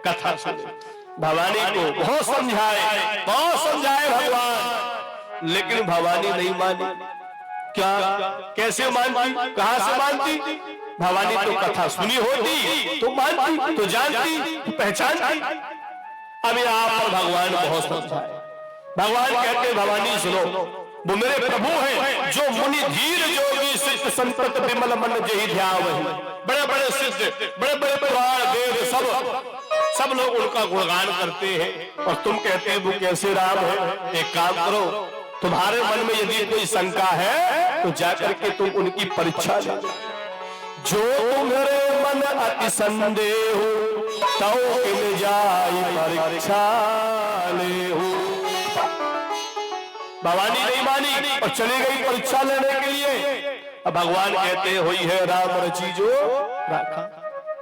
कथा सुने। भवानी को बहुत समझाए भगवान, लेकिन भवानी नहीं मानी। क्या? कैसे मानती? कहां से मानती? भवानी तो कथा सुनी होती तो मानती, तो जानती, तो पहचानती। अब यहाँ पर भगवान बहुत समझाए। भगवान कहते, भवानी सुनो, वो मेरे प्रभु हैं जो मुनि धीर जोगी सिद्ध संतत विमल मन जही ध्यावहि। बड़े बड़े सिद्ध, बड़े बड़े पुराण वेद सब लोग उनका गुणगान करते हैं, और तुम कहते हैं वो कैसे राम है। एक काम करो, तुम्हारे मन में यदि कोई शंका है तो जाकर के तुम उनकी परीक्षा लो। जो तुम्हारे मन अति संदेह तो किन जाई परीक्षा ले हो। भवानी नहीं मानी और चली गई परीक्षा लेने के लिए। अब भगवान कहते हुई है राम रची जो रखा,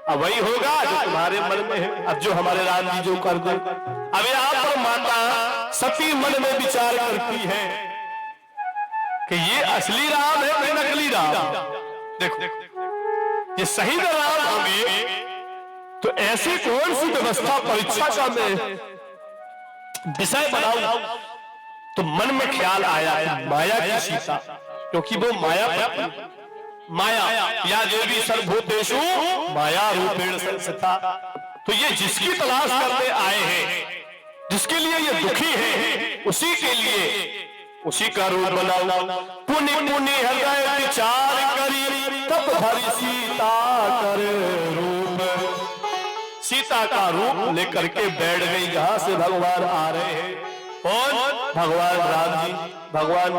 अब वही होगा जो तुम्हारे मन में है। अब जो हमारे राम जी जो कर दे। अब यहाँ पर माता सती मन में विचार करती है कि ये असली राम है कि नकली राम। देखो ये सही में राम होंगे तो ऐसी कौन सी व्यवस्था परीक्षा का मैं विषय बनाऊं। तो मन में ख्याल आया कि माया की सीता क्योंकि वो माया या देवी सर्वभूतेषु माया रूपेण संस्थिता। तो ये जिसकी तलाश करने आए हैं, जिसके लिए ये दुखी है, उसी के लिए उसी का रूप बनाओ। पुनि पुनि हृदय विचार करी तब धरि सीता कर रूप। सीता का रूप लेकर के बैठ गई जहां से भगवान आ रहे हैं। और भगवान राम जी, भगवान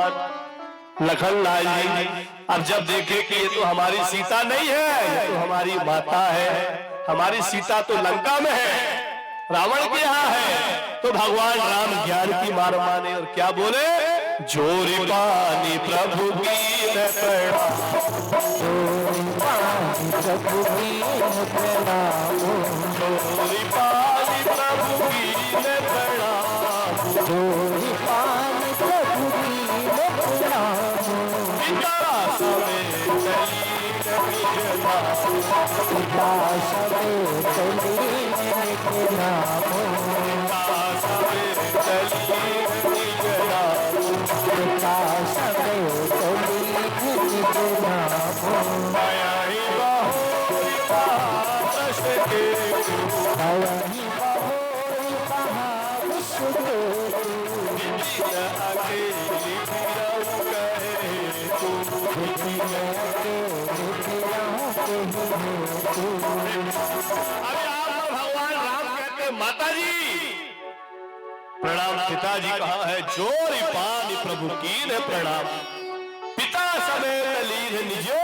लखन लाल जी अब जब देखे कि ये तो हमारी सीता नहीं है, ये तो हमारी माता है, हमारी सीता तो लंका में है, रावण के यहाँ है, तो भगवान राम ज्ञान की मार माने और क्या बोले, जोरी पानी प्रभु की न प्रणाम, जोरी पानी प्रभु की न प्रणाम, जोरी पानी प्रभु की न प्रणाम, जोरी पानी प्रभु की न प्रणाम। पिता समेत पिता समेत चली निज नाम, पिता समेत पिता समेत चली निज नाम। मायाही बाहोरी पास के भवहि बहोरि पहाड़ सुते बिन अकेली फिरऊ कहे तू। अरे आप भगवान राम कहते माता जी प्रणाम, पिताजी कहाँ है, जोरी पानी प्रभु की ने प्रणाम, पिता समेत लीन निजो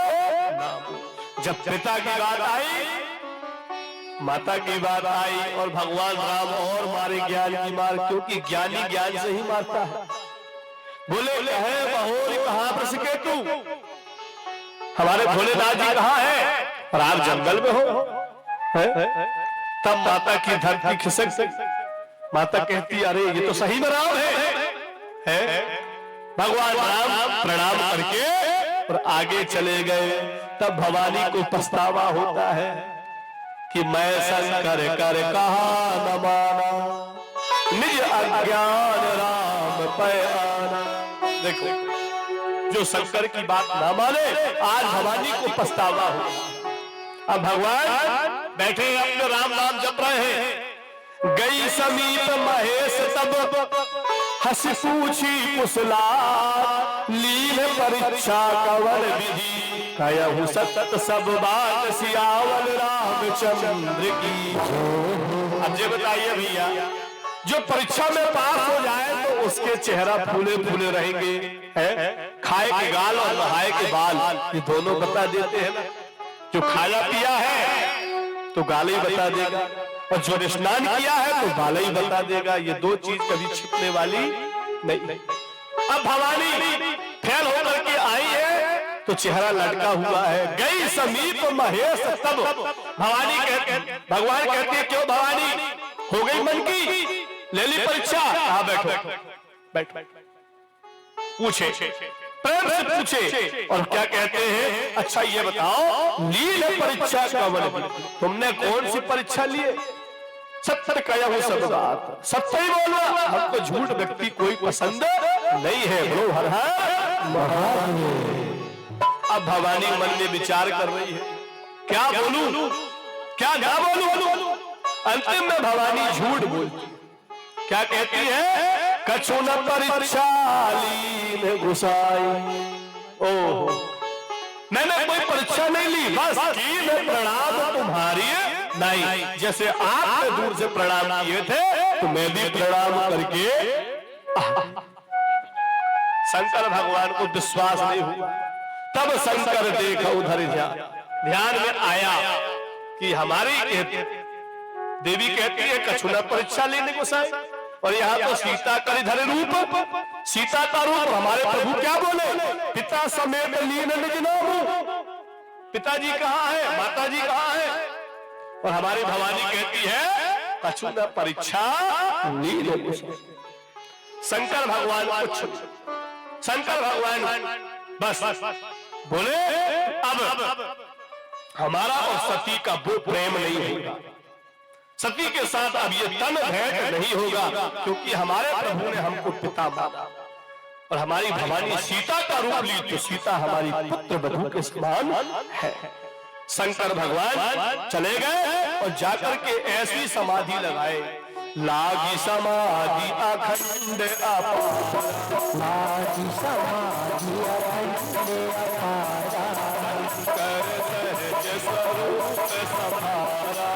नाम। जब पिता की बात आई, माता की बात आई और भगवान राम और मारे ज्ञान की मार, क्योंकि ज्ञानी ज्ञान से ही मारता है। बोले कहे बहोरी कहाँ पर सके तू, हमारे भोलेनाथ जी कहाँ है, और आप जंगल में हो है? तब माता की धरती खिसक गई। माता कहती अरे ये तो सही में राम है? भगवान राम प्रणाम करके और आगे चले गए। तब भवानी को पछतावा होता है कि मैं शंकर कर कहा न माना, निज अज्ञान राम पे आना। देखो जो शंकर की बात ना माने, आज भवानी को पछतावा हो। अब भगवान बैठे अपने राम नाम जप रहे हैं। गई समीप महेश तब हंस पूछी कुशला, लीन परीक्षा कवन विधि, कहु सत सब बात सियावल रामचंद्र की। अब ये बताइए भैया, जो परीक्षा में पास हो जाए तो उसके चेहरा फूले फूले रहेंगे, है? खाए के गाल और नहाए के बाल, ये दोनों बता देते हैं ना। जो खाया पिया है तो गाल ही बता देगा, और जो स्नान किया है तो बाल ही बता देगा। ये दो चीज कभी छिपने वाली नहीं। अब भवानी फेल होकर के आई है तो चेहरा लटका हुआ है। गई समीप महेश तब, भवानी भगवान कहते हैं क्यों भवानी हो गई मन की, ले ली परीक्षा, कहा बैठो बैठो, पूछे प्रेम से पूछे और क्या कहते हैं, अच्छा ये बताओ लील परीक्षा कवन, तुमने कौन सी परीक्षा लिए? सत्य कया हो सब बात, सत्य ही बोलो, हमको झूठ व्यक्ति कोई पसंद नहीं है। बोलो हर हर महादेव। अब भवानी मन में विचार कर रही है, क्या बोलूं क्या ना बोलूं। अंतिम में भवानी झूठ बोलती, क्या कहती है, कछु न परीक्षा लीन गुसाई। ओह मैंने कोई परीक्षा नहीं ली, बस की मैं प्रणाम तुम्हारी नहीं। जैसे आपने दूर से प्रणाम किए थे तो मैं भी प्रणाम करके। शंकर भगवान को विश्वास नहीं हुआ। तब शंकर देखा उधर ध्यान में आया कि हमारी देवी कहती है कछु न परीक्षा लेने को साई, और यहाँ तो सीता कर इधर रूप, सीता का रूप। हमारे प्रभु क्या बोले, पिता समेत लीन निज नाम। पिताजी कहाँ है, माताजी कहाँ है, और हमारी भवानी कहती है कछु न परीक्षा लीन। शंकर भगवान को, शंकर भगवान बस बोले अब हमारा और सती का वो प्रेम नहीं होगा, सती के साथ अब ये तन भेंट नहीं होगा, क्योंकि हमारे प्रभु ने हमको पिता माना। और हमारी भवानी सीता का रूप ली तो सीता हमारी पुत्र वधू के समान है। शंकर भगवान चले गए और जाकर के ऐसी समाधि लगाए, लागी समाधि अखंड अपार, लागी समाधि अखंड अपारा, कर सहज स्वरूप समारा,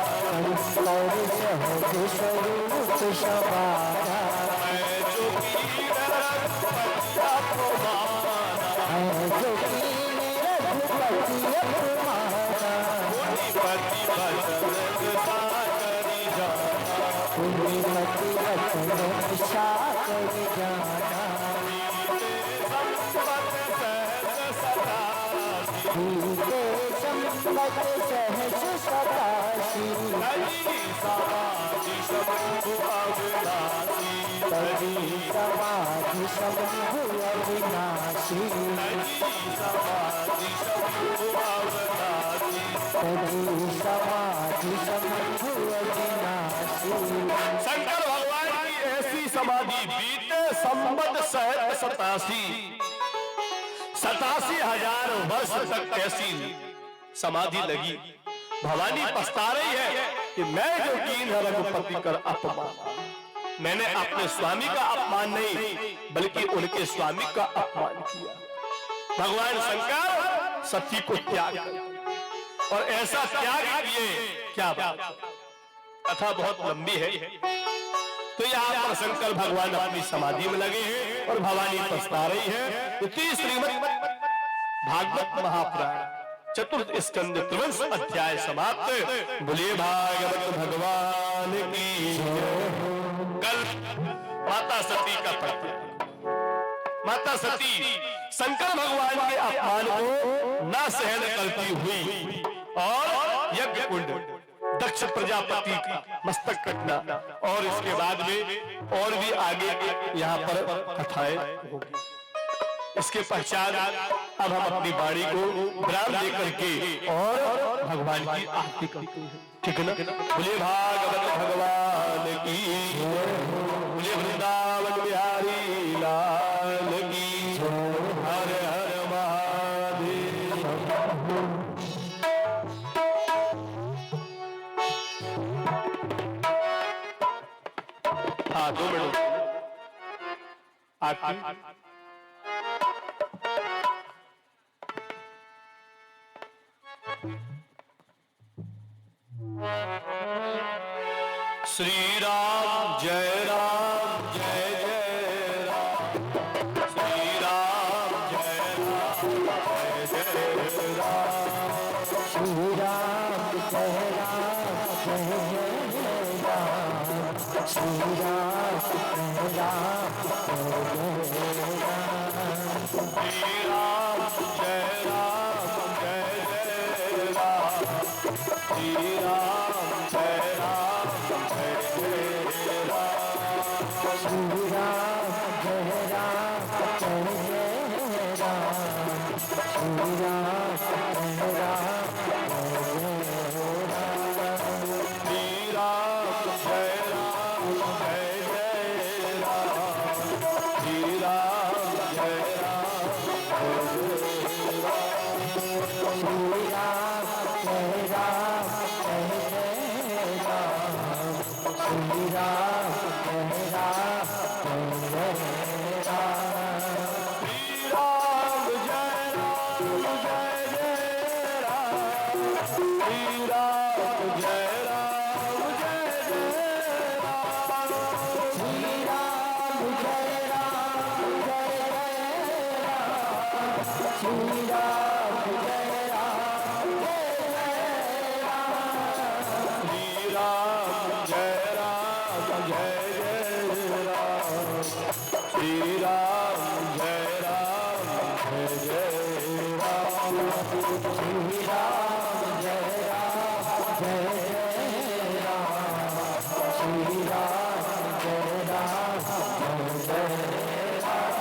कर सहज स्वरूप समारा, मैं जो कीन रघुपति अपमाना, है जो कीन रघुपति अपमाना, पति वचन साकरि जाना, पुण्यमति वचन साकरि जाना, बीते संपत सहज सतासी, समाधि शंभु अविनाशी, तभी समाधि शंभु अविनाशी, समाधि शंभु अविनाशी। तभी समाधि शंभु अविनाशी। शंकर भगवान की ऐसी समाधि बीते संबत सहज 87,000 वर्ष तक ऐसी समाधि लगी। भवानी पछता रही है कि मैं जो कीन रघुपति कर अपमान, मैंने अपने स्वामी का अपमान नहीं बल्कि उनके स्वामी का अपमान किया। भगवान शंकर सती को त्याग और ऐसा त्याग किए, क्या बात, कथा बहुत लंबी है। तो यहाँ पर शंकर भगवान अपनी समाधि में लगे हैं और भवानी पछता रही है। तो श्रीमद् भागवत महापुराण चतुर्थ स्कंद त्रिवंश अध्याय समाप्त। बोलिए भागवत भगवान की। कल माता सती का प्रत्यय, माता सती शंकर भगवान के अपमान को न सहन करती हुई और यज्ञ कुंड दक्ष प्रजापति का मस्तक कटना और इसके बाद में और भी आगे यहाँ पर कथाएं होगी। इसके पश्चात अब हम अपनी वाणी को विराम देकर के और भगवान की आरती करते हैं, ठीक है ना। बोलिए भागवत भगवान की, बोलिए वृंदावन बिहारी लाल की, हर हर महादेव। हाँ 2 मिनट आरती। श्री राम जय राम जय जय राम, श्री राम जय राम जय जय राम, श्री राम जय राम जय जय राम, श्री राम जय राम जय जय राम, श्री राम जय राम जय जय राम, श्री राम जय राम जय जय राम, श्री राम जय राम जय जय राम, श्री राम जय राम श्री राम जय राम जय जय राम, श्री राम जय राम श्री राम जय राम जय जय राम, श्री राम जय राम जय जय राम, श्री राम जय राम जय जय राम, श्री राम जय राम जय जय राम, श्री राम जय राम जय जय राम, श्री राम जय राम जय जय राम, श्री राम जय राम जय जय राम, श्री राम जय राम जय जय राम, श्री राम जय राम जय जय राम, श्री राम जय राम जय जय राम।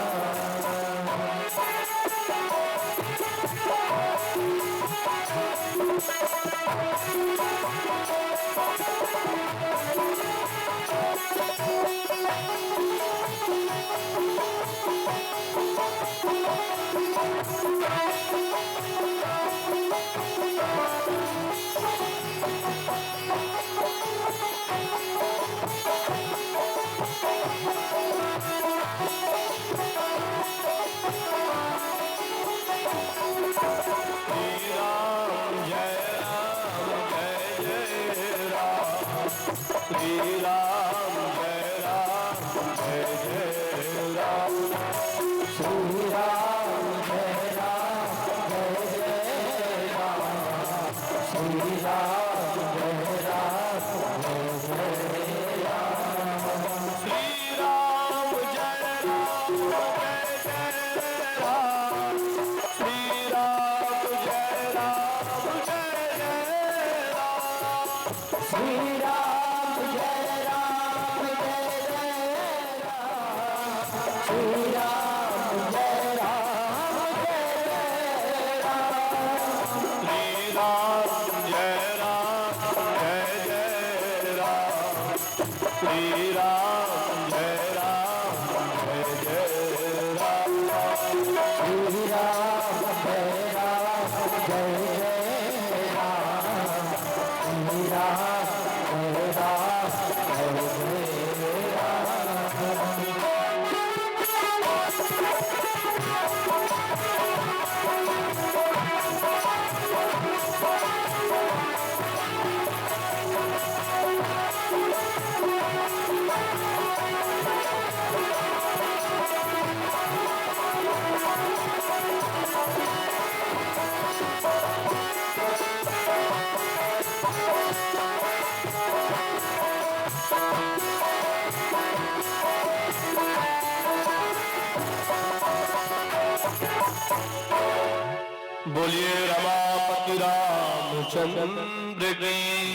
बोलिए रमापति रामचंद्र की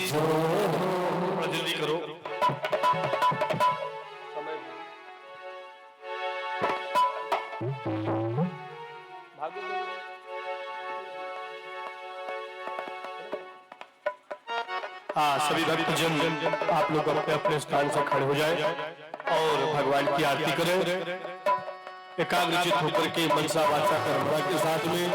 जय। जल्दी करो। हाँ, सभी भक्तजन आप लोग अपने अपने स्थान से खड़े हो जाएं और भगवान की आरती करें। एकाग्रचित होकर के मनसा वाचा कर्मणा के साथ में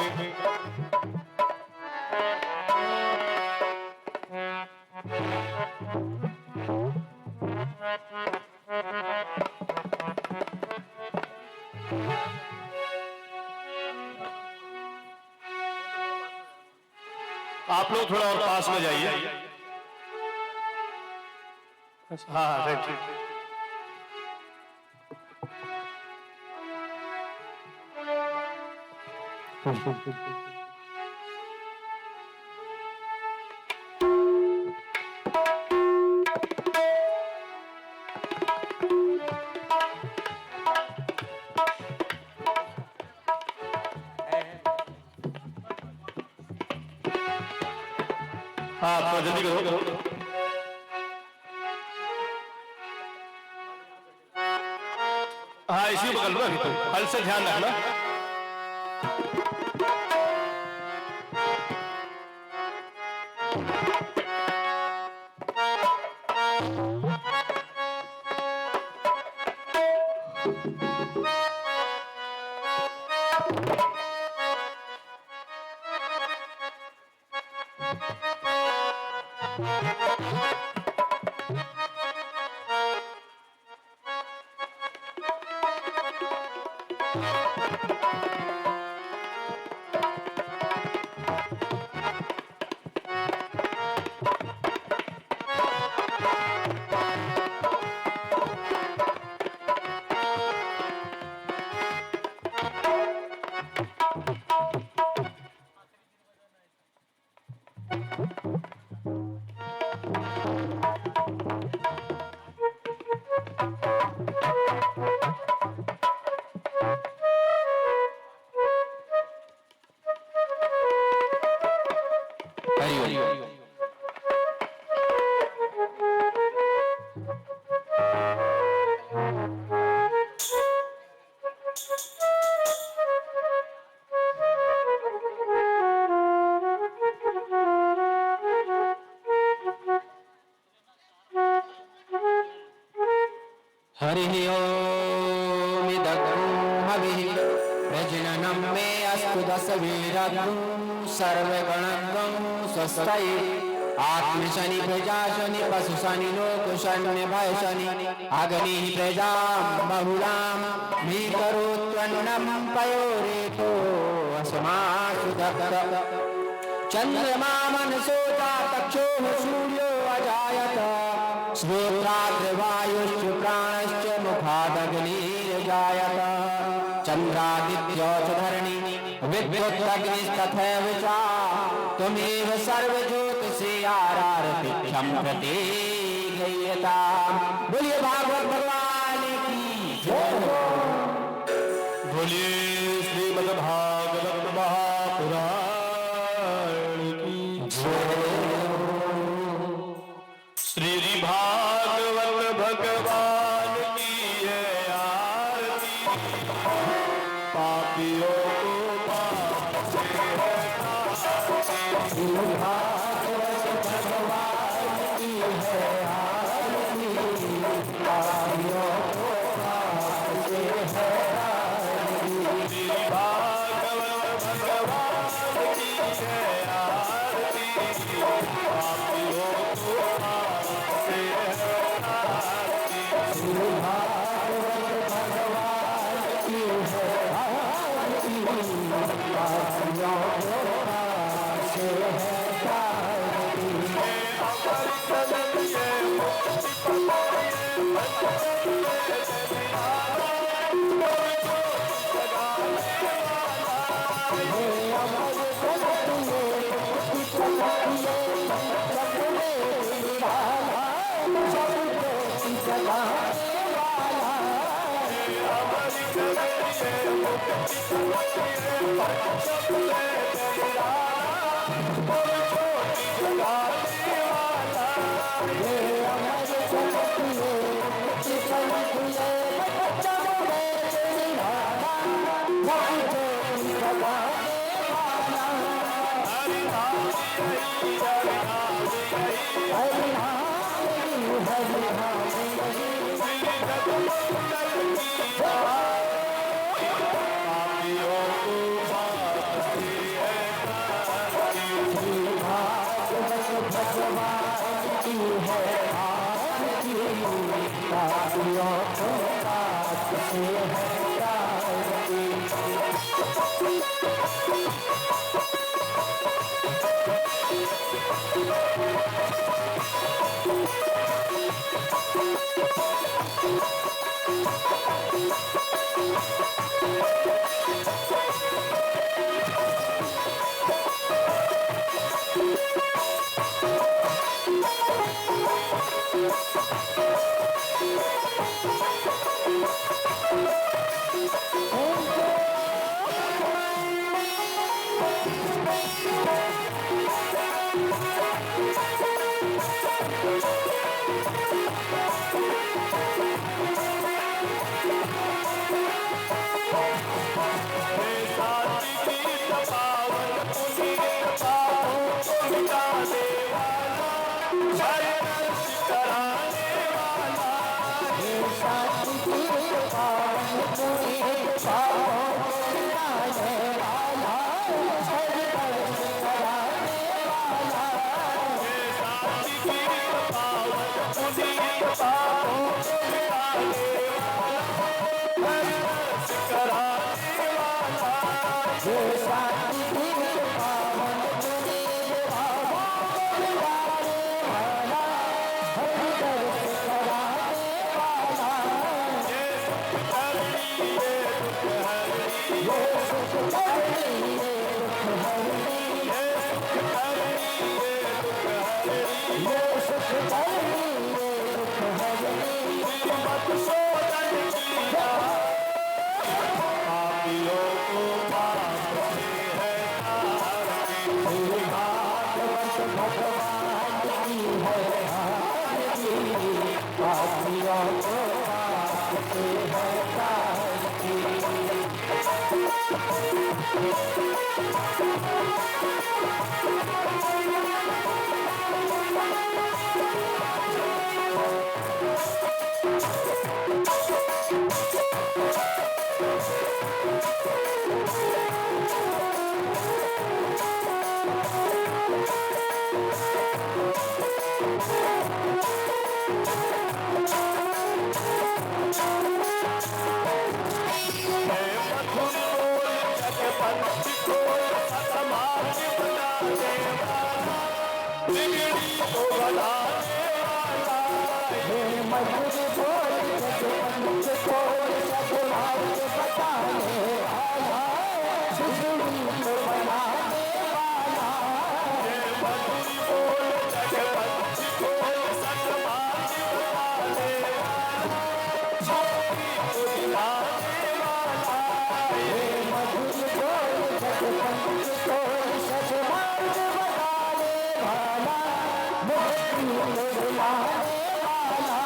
आप लोग थोड़ा और पास में जाइए। हाँ हाँ, राइट। हाँ, थोड़ा जल्दी करो। हाँ, इसी बगल में हल से ध्यान रखना। हरि ओम इदं हविः जननं मे अस्तु दशवीरत्वं सर्वगणत्वं स्वस्ति आत्मशनि प्रजाशनि पशुशनि लोकशनि भयशनि अग्निः प्रजां बहुलां मे करोत्वन्नं पयोरेतो अस्मासु दत्त चन्द्रमा मनसो चक्षुः सूर्यो अजायत श्रोत्राद्रवायुश्च प्राणश्च मुखादग्निर्जायत चन्द्रादित्य च धरणी विद्युदग्निस्तथैव च त्वमेव सर्वज्योतिषे आरारतिथ्यं प्रतिगृह्यताम्। बोलिए भागवत भगवान की जय हो। बोलिए श्रीमद् भागवत महापुराण की जय। श्री भागवत भगवान की है आरती, पापियों को पाप से हटाती। भागवत भगवान की है आरती, पापियों को पाप से हटाती। भागवत भगवान की है आरती, पापियों को पाप से हटाती। भागवत भगवान की है आरती, पापियों को पाप से हटाती। मधुर बोल जग पंच खोल सब मार्ग बताने वाला बिजली को बनाने वाला मधुर बोल जग पंच खोल सब मार्ग बताने वाला ज्योति को दिलाने वाला मधुर बोल जग पंच खोल सब मार्ग बताने वाला मुक्ति को दिलाने वाला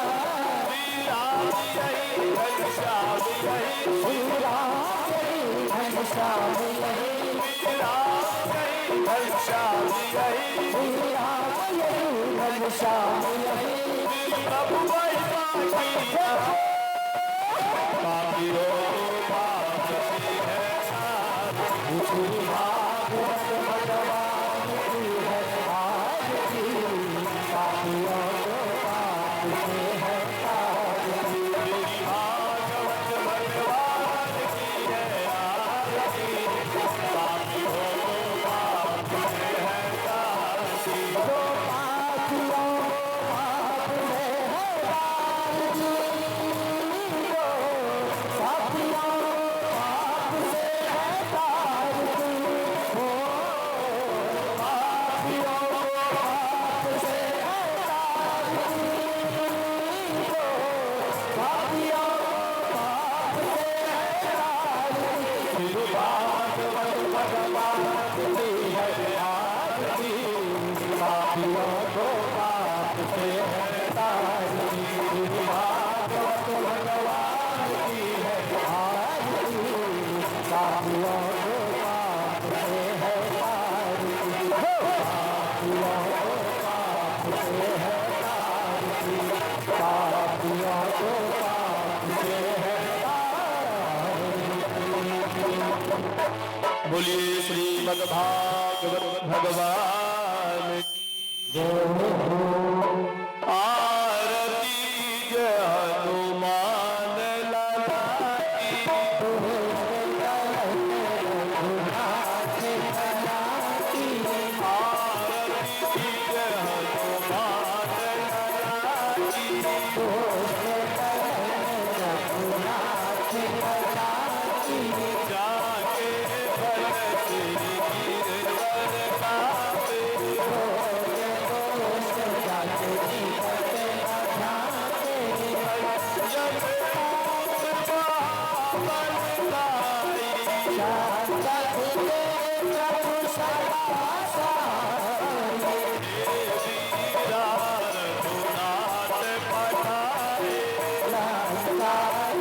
श्री राम यही घनश्याम यही श्री राम यही घनश्याम यही श्री राम यही घनश्याम यही श्री राम यही घनश्याम यही प्रभु महिमा की पापियों को पाप से है श्री भागवत भगवान की है आरती पापियों को पाप से है तारती मेरी भागवत भगवान की है आरती पापियों को पाप से है तारती तो पापियों को पाप से है तारती तो पापियों को पाप से है तारती हो पापियों को पाप से है तारती तो पापियों को पाप से है तारती भागवत भगवान की है आरती पापियों को पाप से है तारती भागवत भगवान की है आरती पापियों को पाप से है तारती पापियों को पाप से है तारती पापियों को पाप से है बोलिए श्रीमद् भागवत भगवान की आरती जय हनुमान लाला की आरती जय हनुमान लाला की जाके भरत गिरवर कापे जब पावन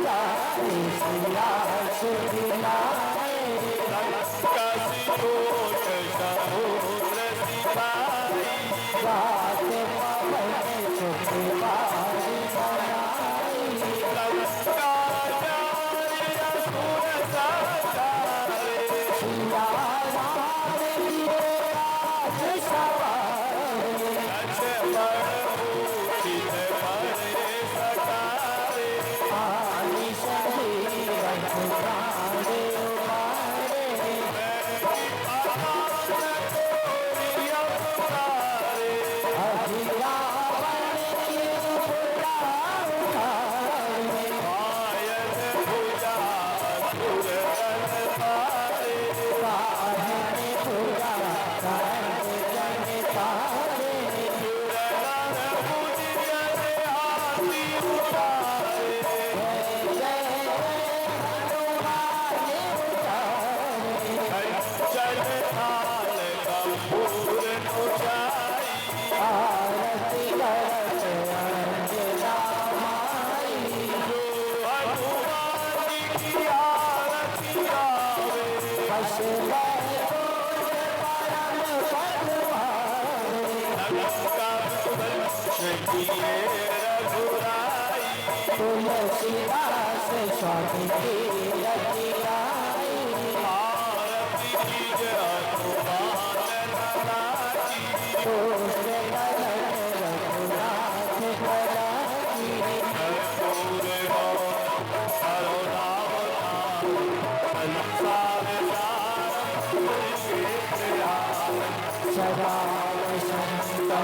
लाई वीरा रघुनाथ पठाए लंका सिरोट समुद्र सिपाही लंका जारी असुर साचारे लक्ष्मण मूर्छित पड़े सकारे पायल भुजा सुर रन पारे रन भुजियन हाथी उतारे कंचन थाल कपूर नुचाई जो हनुमान की आरती आवे लंका वंश किए रघुराई तुलसीदास स्वामी की रतियाई आरती जय हनुमान लाला की रघुनाथ भला की कर्पूर हरो राम संसार सदा वसंत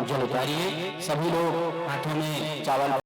जल उतारिए, सभी लोग हाथों में चावल